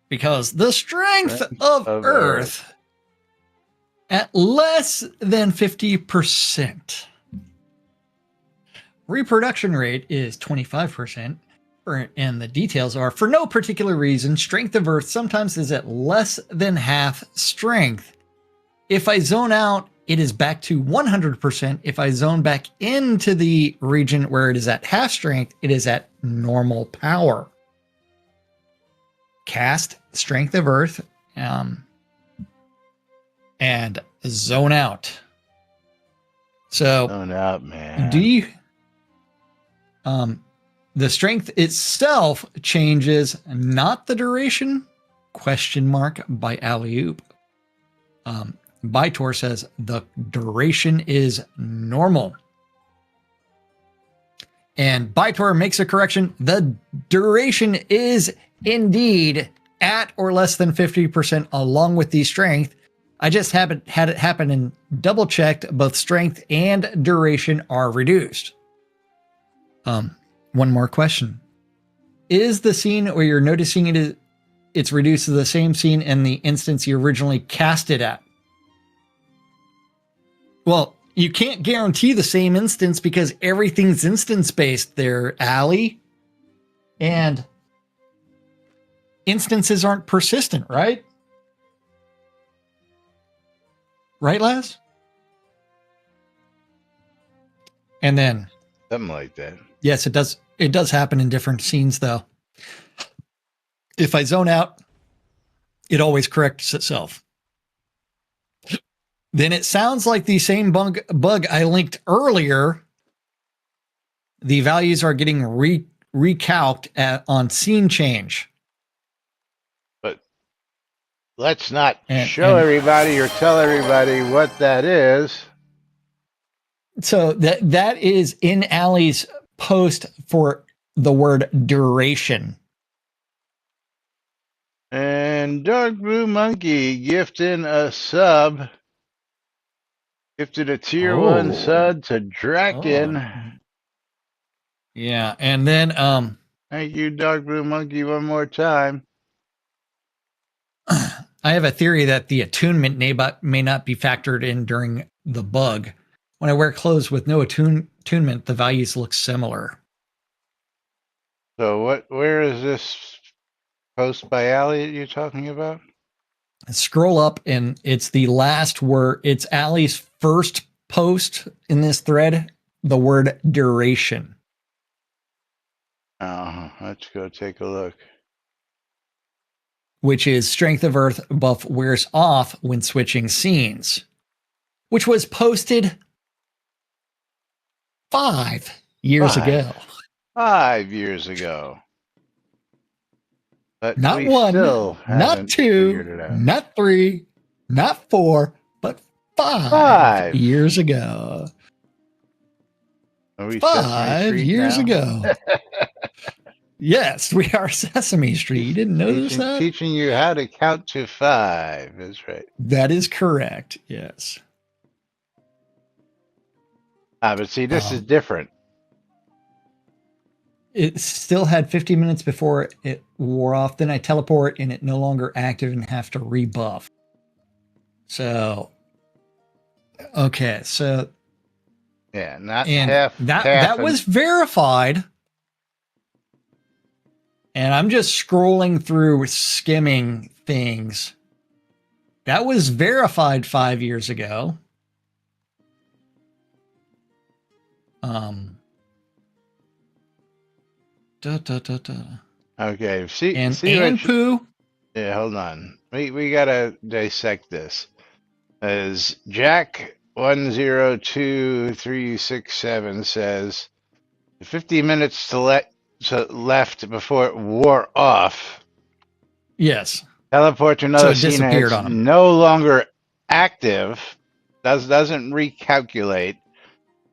[SPEAKER 1] Because the strength of Earth at less than 50%. Reproduction rate is 25%. And the details are, for no particular reason, strength of Earth sometimes is at less than half strength. If I zone out, it is back to 100%. If I zone back into the region where it is at half strength, it is at normal power. Cast Strength of Earth and zone out. So
[SPEAKER 2] zone out, man.
[SPEAKER 1] Do you the strength itself changes, not the duration? Question mark by Alley-oop. Bytor says the duration is normal. And Bytor makes a correction. The duration is indeed at or less than 50% along with the strength. I just had it happen and double checked. Both strength and duration are reduced. One more question. Is the scene where you're noticing it's reduced to the same scene in the instance you originally cast it at? Well, you can't guarantee the same instance because everything's instance-based there, Allie. And instances aren't persistent, right? Right, Laz? And then...
[SPEAKER 2] something like that.
[SPEAKER 1] Yes, it does. It does happen in different scenes, though. If I zone out, it always corrects itself. Then it sounds like the same bug I linked earlier. The values are getting recalced on scene change.
[SPEAKER 2] But let's not show everybody or tell everybody what that is.
[SPEAKER 1] So that is in Allie's post for the word duration.
[SPEAKER 2] And Dark Blue Monkey gifting a sub. Gifted a tier 1 sub to Draken.
[SPEAKER 1] Yeah, and then
[SPEAKER 2] thank you, Dark Blue Monkey, one more time.
[SPEAKER 1] I have a theory that the attunement may not be factored in during the bug. When I wear clothes with no attunement, the values look similar.
[SPEAKER 2] So where is this post by Allie that you're talking about?
[SPEAKER 1] Scroll up and it's the last word. It's Allie's first post in this thread, the word duration.
[SPEAKER 2] Let's go take a look.
[SPEAKER 1] Which is Strength of Earth buff wears off when switching scenes. Which was posted 5 years ago.
[SPEAKER 2] 5 years ago. But
[SPEAKER 1] not one, not two, not three, Not 4, but 5
[SPEAKER 2] 5.
[SPEAKER 1] years ago.
[SPEAKER 2] Are we Sesame
[SPEAKER 1] 5
[SPEAKER 2] Street
[SPEAKER 1] years
[SPEAKER 2] now?
[SPEAKER 1] ago. Yes, we are Sesame Street. You didn't notice that?
[SPEAKER 2] Teaching you how to count to 5. That's right.
[SPEAKER 1] That is correct. Yes.
[SPEAKER 2] But see, this is different.
[SPEAKER 1] It still had 50 minutes before it wore off. Then I teleport and it no longer active and have to rebuff. So, okay. So,
[SPEAKER 2] Yeah, not
[SPEAKER 1] and
[SPEAKER 2] half.
[SPEAKER 1] that was verified. And I'm just scrolling through skimming things. That was verified 5 years ago.
[SPEAKER 2] Okay. See
[SPEAKER 1] and
[SPEAKER 2] what
[SPEAKER 1] poo.
[SPEAKER 2] Yeah, hold on. We gotta dissect this. As Jack 102367 says, 50 minutes left before it wore off.
[SPEAKER 1] Yes.
[SPEAKER 2] Teleport to
[SPEAKER 1] So
[SPEAKER 2] another
[SPEAKER 1] it
[SPEAKER 2] scene and
[SPEAKER 1] disappeared
[SPEAKER 2] it's
[SPEAKER 1] on him.
[SPEAKER 2] no longer active. Doesn't recalculate.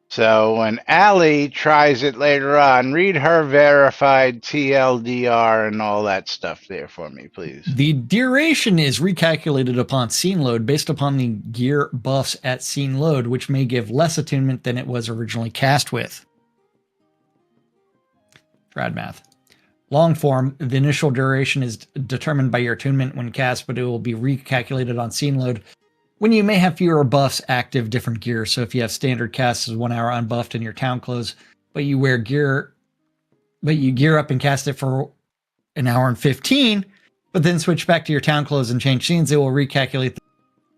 [SPEAKER 2] So when Allie tries it later on, read her verified TLDR and all that stuff there for me, please.
[SPEAKER 1] The duration is recalculated upon scene load based upon the gear buffs at scene load, which may give less attunement than it was originally cast with. Shroud math. Long form, the initial duration is determined by your attunement when cast, but it will be recalculated on scene load when you may have fewer buffs active different gear. So if you have standard casts as 1 hour unbuffed in your town clothes, but you wear gear, but you gear up and cast it for an hour and 15, but then switch back to your town clothes and change scenes, it will recalculate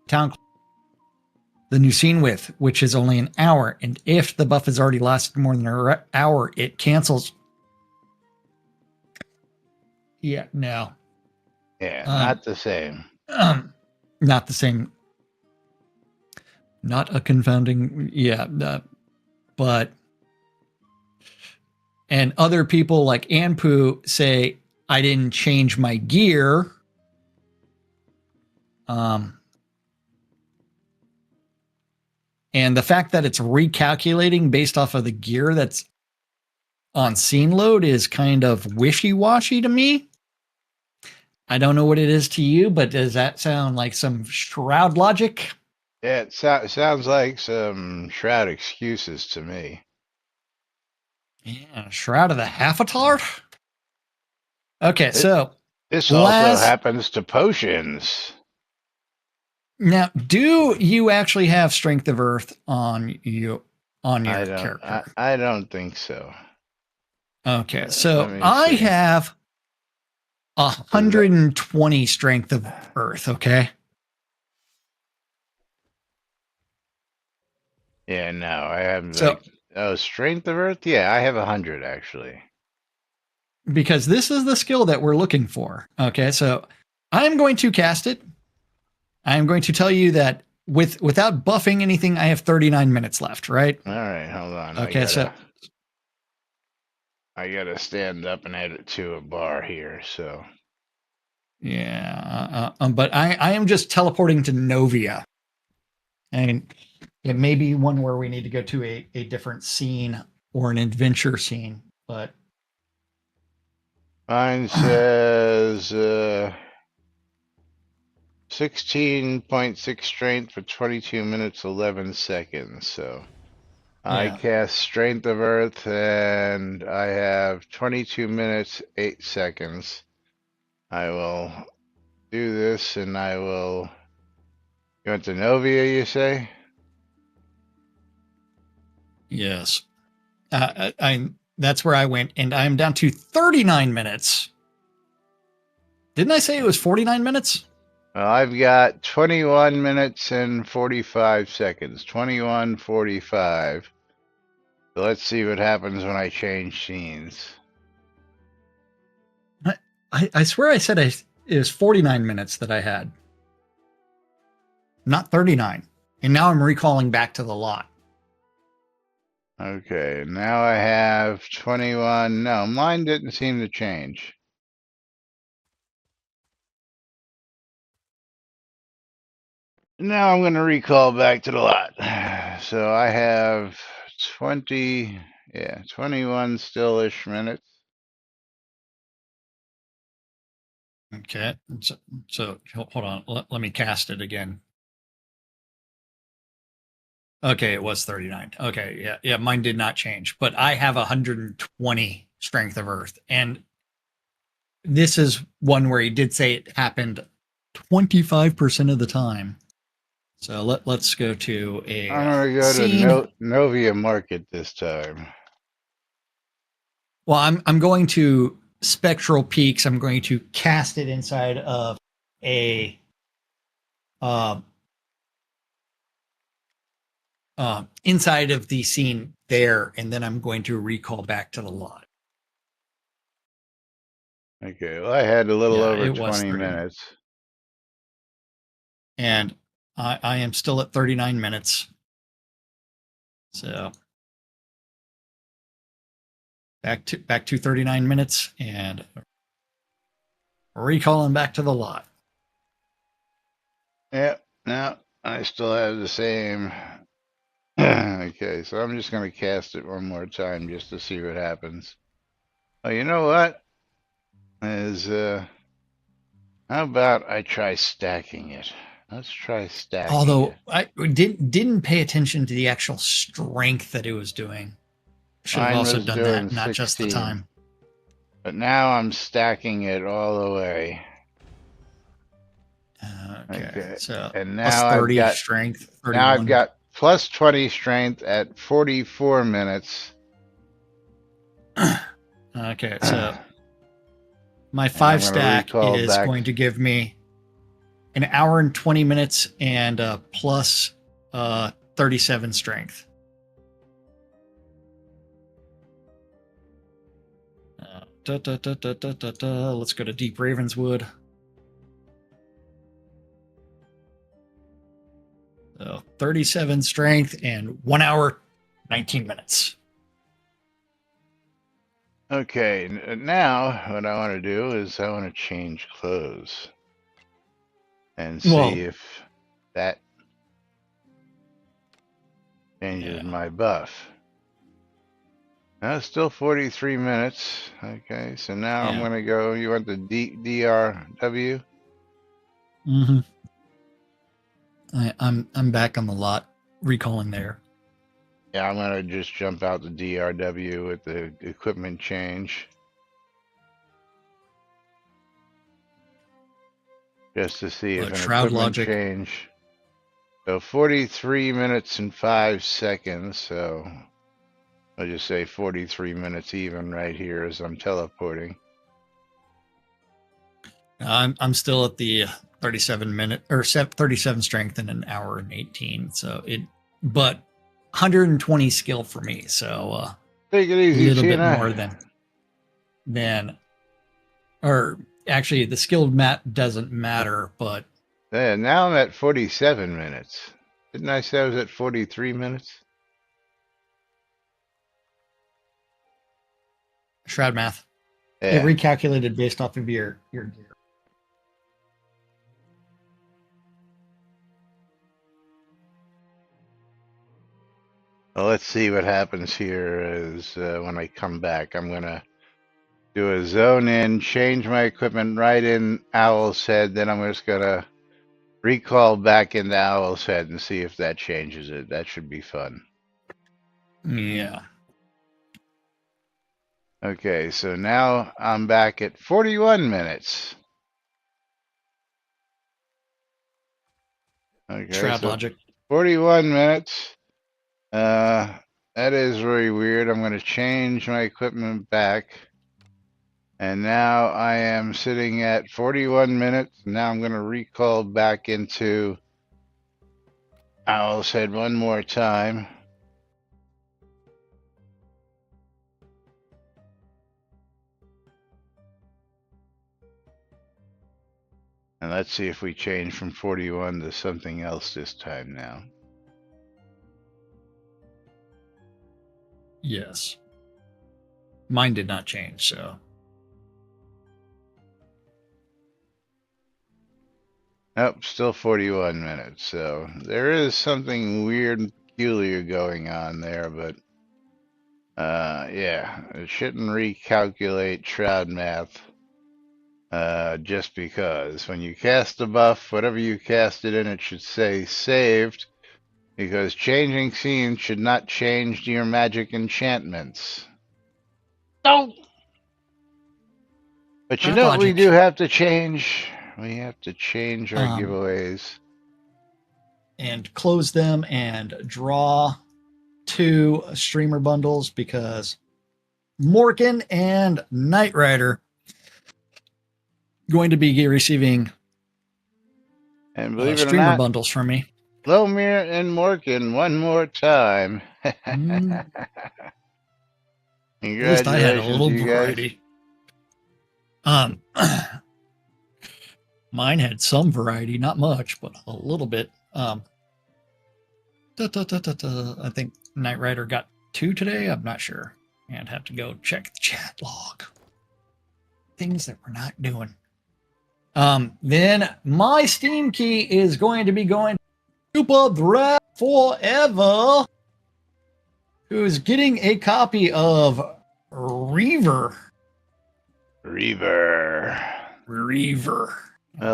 [SPEAKER 1] the new scene width, which is only an hour. And if the buff has already lasted more than an hour, it cancels. Yeah, no.
[SPEAKER 2] Yeah, not the same.
[SPEAKER 1] Not the same. Not a confounding. Yeah, but. And other people like Anpu say, I didn't change my gear. And the fact that it's recalculating based off of the gear that's on scene load is kind of wishy-washy to me. I don't know what it is to you, but does that sound like some Shroud logic?
[SPEAKER 2] Yeah, it sounds like some Shroud excuses to me.
[SPEAKER 1] Yeah, Shroud of the Half-a-Tard? Okay, so...
[SPEAKER 2] This also happens to potions.
[SPEAKER 1] Now, do you actually have Strength of Earth on your character?
[SPEAKER 2] I don't think so.
[SPEAKER 1] Okay, so I have 120 Strength of Earth, okay?
[SPEAKER 2] Yeah, no, I have Strength of Earth? Yeah, I have 100 actually.
[SPEAKER 1] Because this is the skill that we're looking for. Okay, so I'm going to cast it. I'm going to tell you that without buffing anything, I have 39 minutes left, right?
[SPEAKER 2] All right, hold on.
[SPEAKER 1] Okay,
[SPEAKER 2] I gotta stand up and add it to a bar here, so.
[SPEAKER 1] Yeah, but I am just teleporting to Novia. And it may be one where we need to go to a different scene or an adventure scene, but...
[SPEAKER 2] Mine says 16.6 strength for 22 minutes 11 seconds. So I cast Strength of Earth and I have 22 minutes 8 seconds. I will do this and I will. You went to Novia, you say?
[SPEAKER 1] Yes. That's where I went, and I'm down to 39 minutes. Didn't I say it was 49 minutes?
[SPEAKER 2] Well, I've got 21 minutes and 45 seconds. 21:45. So let's see what happens when I change scenes.
[SPEAKER 1] I swear I said it was 49 minutes that I had. Not 39. And now I'm recalling back to the lot.
[SPEAKER 2] Okay, now I have 21. No, mine didn't seem to change. Now I'm going to recall back to the lot. So I have 21 still-ish minutes.
[SPEAKER 1] Okay. So hold on. Let me cast it again. Okay, it was 39. Okay, yeah, yeah. Mine did not change, but I have 120 strength of Earth, and this is one where he did say it happened 25% of the time. So let's go to a
[SPEAKER 2] I'm going to go
[SPEAKER 1] scene.
[SPEAKER 2] to Novia Market this time.
[SPEAKER 1] Well, I'm going to Spectral Peaks. I'm going to cast it inside of a inside of the scene there, and then I'm going to recall back to the lot.
[SPEAKER 2] Okay, well, I had a little
[SPEAKER 1] Yeah,
[SPEAKER 2] over
[SPEAKER 1] it was
[SPEAKER 2] 20
[SPEAKER 1] 30.
[SPEAKER 2] minutes.
[SPEAKER 1] And I am still at 39 minutes. So back to 39 minutes and recalling back to the lot.
[SPEAKER 2] Yep, now I still have the same. Okay, so I'm just going to cast it one more time just to see what happens. Oh, you know what? How about I try stacking it? Let's try stacking
[SPEAKER 1] Although
[SPEAKER 2] it.
[SPEAKER 1] I didn't pay attention to the actual strength that it was doing. Should have
[SPEAKER 2] Mine
[SPEAKER 1] also
[SPEAKER 2] was
[SPEAKER 1] done
[SPEAKER 2] doing
[SPEAKER 1] that, not just the
[SPEAKER 2] 16,
[SPEAKER 1] time.
[SPEAKER 2] but now I'm stacking it all the way.
[SPEAKER 1] Okay,
[SPEAKER 2] Okay,
[SPEAKER 1] so
[SPEAKER 2] and
[SPEAKER 1] plus
[SPEAKER 2] now
[SPEAKER 1] 30 strength,
[SPEAKER 2] I've
[SPEAKER 1] 31.
[SPEAKER 2] got plus 20 strength at 44 minutes.
[SPEAKER 1] Okay, so my
[SPEAKER 2] And I'm
[SPEAKER 1] 5
[SPEAKER 2] going to
[SPEAKER 1] stack
[SPEAKER 2] recall
[SPEAKER 1] is
[SPEAKER 2] back.
[SPEAKER 1] going to give me an hour and 20 minutes and plus 37 strength. Let's go to Deep Ravenswood. So 37 strength and 1 hour, 19 minutes.
[SPEAKER 2] Okay, now what I want to do is I want to change clothes and see
[SPEAKER 1] Well,
[SPEAKER 2] if that changes
[SPEAKER 1] yeah.
[SPEAKER 2] my buff. Now it's still 43 minutes. Okay, so now I'm
[SPEAKER 1] Yeah.
[SPEAKER 2] going to go. You want the DRW?
[SPEAKER 1] Mm-hmm. I'm back on the lot, recalling there.
[SPEAKER 2] Yeah, I'm going to just jump out the DRW with the equipment change. Just to see if
[SPEAKER 1] But
[SPEAKER 2] an
[SPEAKER 1] Shroud
[SPEAKER 2] equipment
[SPEAKER 1] logic.
[SPEAKER 2] change. So 43 minutes and 5 seconds. So I'll just say 43 minutes even right here as I'm teleporting.
[SPEAKER 1] I'm still at the 37 minute or 37 strength in an hour and 18. So but 120 skill for me. So
[SPEAKER 2] Take it
[SPEAKER 1] a
[SPEAKER 2] easy,
[SPEAKER 1] little bit more
[SPEAKER 2] Tina.
[SPEAKER 1] than, or actually the skilled map doesn't matter, but
[SPEAKER 2] Yeah, now I'm at 47 minutes. Didn't I say I was at 43 minutes?
[SPEAKER 1] Shroud math. It
[SPEAKER 2] Yeah.
[SPEAKER 1] recalculated based off of your gear.
[SPEAKER 2] Well, let's see what happens here is when I come back. I'm going to do a zone in, change my equipment right in Owl's Head. Then I'm just going to recall back into Owl's Head and see if that changes it. That should be fun.
[SPEAKER 1] Yeah.
[SPEAKER 2] Okay, so now I'm back at 41 minutes. Okay,
[SPEAKER 1] Shroud
[SPEAKER 2] so
[SPEAKER 1] logic.
[SPEAKER 2] 41 minutes. That is very weird. I'm going to change my equipment back. And now I am sitting at 41 minutes. Now I'm going to recall back into Owl's Head one more time. And let's see if we change from 41 to something else this time now.
[SPEAKER 1] Yes. Mine did not change, so.
[SPEAKER 2] Nope, still 41 minutes. So there is something weird and peculiar going on there, but yeah, it shouldn't recalculate Shroud math. Just because when you cast a buff, whatever you cast it in, it should say saved, because changing scenes should not change your magic enchantments. No! But you
[SPEAKER 1] Not
[SPEAKER 2] know what we
[SPEAKER 1] logic.
[SPEAKER 2] do have to change? We have to change our
[SPEAKER 1] Um,
[SPEAKER 2] giveaways.
[SPEAKER 1] And close them and draw 2 streamer bundles because Morgan and Knight Rider going to be receiving
[SPEAKER 2] And believe it or
[SPEAKER 1] streamer
[SPEAKER 2] not,
[SPEAKER 1] bundles from me.
[SPEAKER 2] Lomir and Morgan one more time.
[SPEAKER 1] Mm, at least I had a
[SPEAKER 2] Congratulations,
[SPEAKER 1] little
[SPEAKER 2] you guys.
[SPEAKER 1] variety. Mine had some variety, not much, but a little bit. I think Knight Rider got 2 today. I'm not sure. And have to go check the chat log. Things that we're not doing. Then my Steam key is going to be going to Super Threat Forever, who's getting a copy of Reaver.
[SPEAKER 2] Well,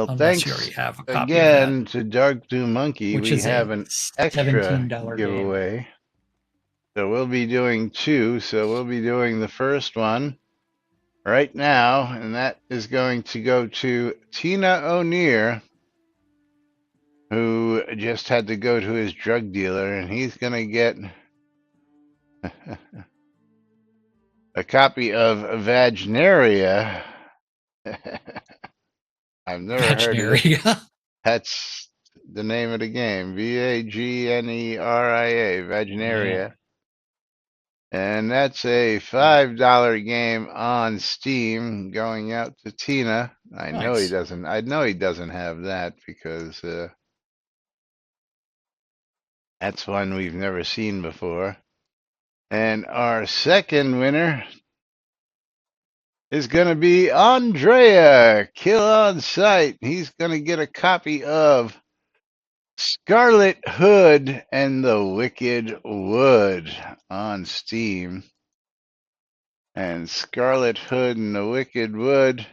[SPEAKER 1] Unless you
[SPEAKER 2] thanks
[SPEAKER 1] already have a copy of
[SPEAKER 2] again to Dark Blue Monkey.
[SPEAKER 1] that, which
[SPEAKER 2] We
[SPEAKER 1] is
[SPEAKER 2] have
[SPEAKER 1] a
[SPEAKER 2] an extra
[SPEAKER 1] $17 game.
[SPEAKER 2] giveaway. So we'll be doing 2. So we'll be doing the first one right now, and that is going to go to Tina O'Neill, who just had to go to his drug dealer, and he's going to get a copy of Vagnaria. I've never heard of it.
[SPEAKER 1] Vagnaria.
[SPEAKER 2] That's the name of the game. Vagneria, Vagnaria.
[SPEAKER 1] Yeah.
[SPEAKER 2] And that's a $5 game on Steam going out to Tina. I know he
[SPEAKER 1] Nice.
[SPEAKER 2] doesn't. I know he doesn't have that because that's one we've never seen before. And our second winner is going to be Andrea, Kill on Sight. He's going to get a copy of Scarlet Hood and the Wicked Wood on Steam. And Scarlet Hood and the Wicked Wood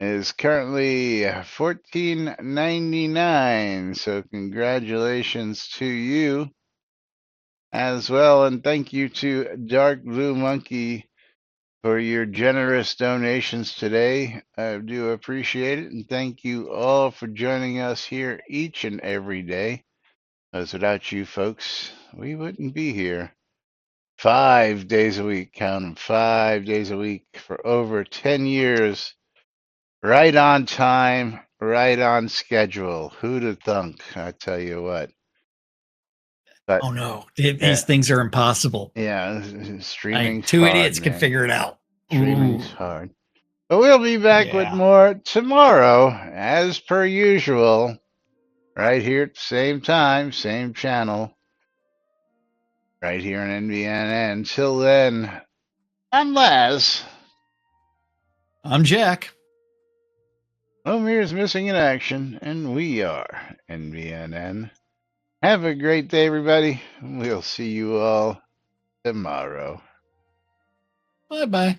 [SPEAKER 2] is currently $14.99. So congratulations to you as well. And thank you to Dark Blue Monkey for your generous donations today. I do appreciate it. And thank you all for joining us here each and every day. Because without you folks, we wouldn't be here 5 days a week, count them, 5 days a week for over 10 years, right on time, right on schedule. Who'd have thunk? I tell you what. But
[SPEAKER 1] Oh no, these things are impossible.
[SPEAKER 2] yeah, streaming's
[SPEAKER 1] 2
[SPEAKER 2] hard,
[SPEAKER 1] idiots can
[SPEAKER 2] man.
[SPEAKER 1] figure it out.
[SPEAKER 2] Streaming's
[SPEAKER 1] Ooh.
[SPEAKER 2] hard. But we'll be back with more tomorrow, as per usual, right here at the same time, same channel, right here on NBNN. Until then, I'm Laz.
[SPEAKER 1] I'm Jack.
[SPEAKER 2] Omir's missing in action, and we are NBNN. Have a great day, everybody. We'll see you all tomorrow.
[SPEAKER 1] Bye-bye.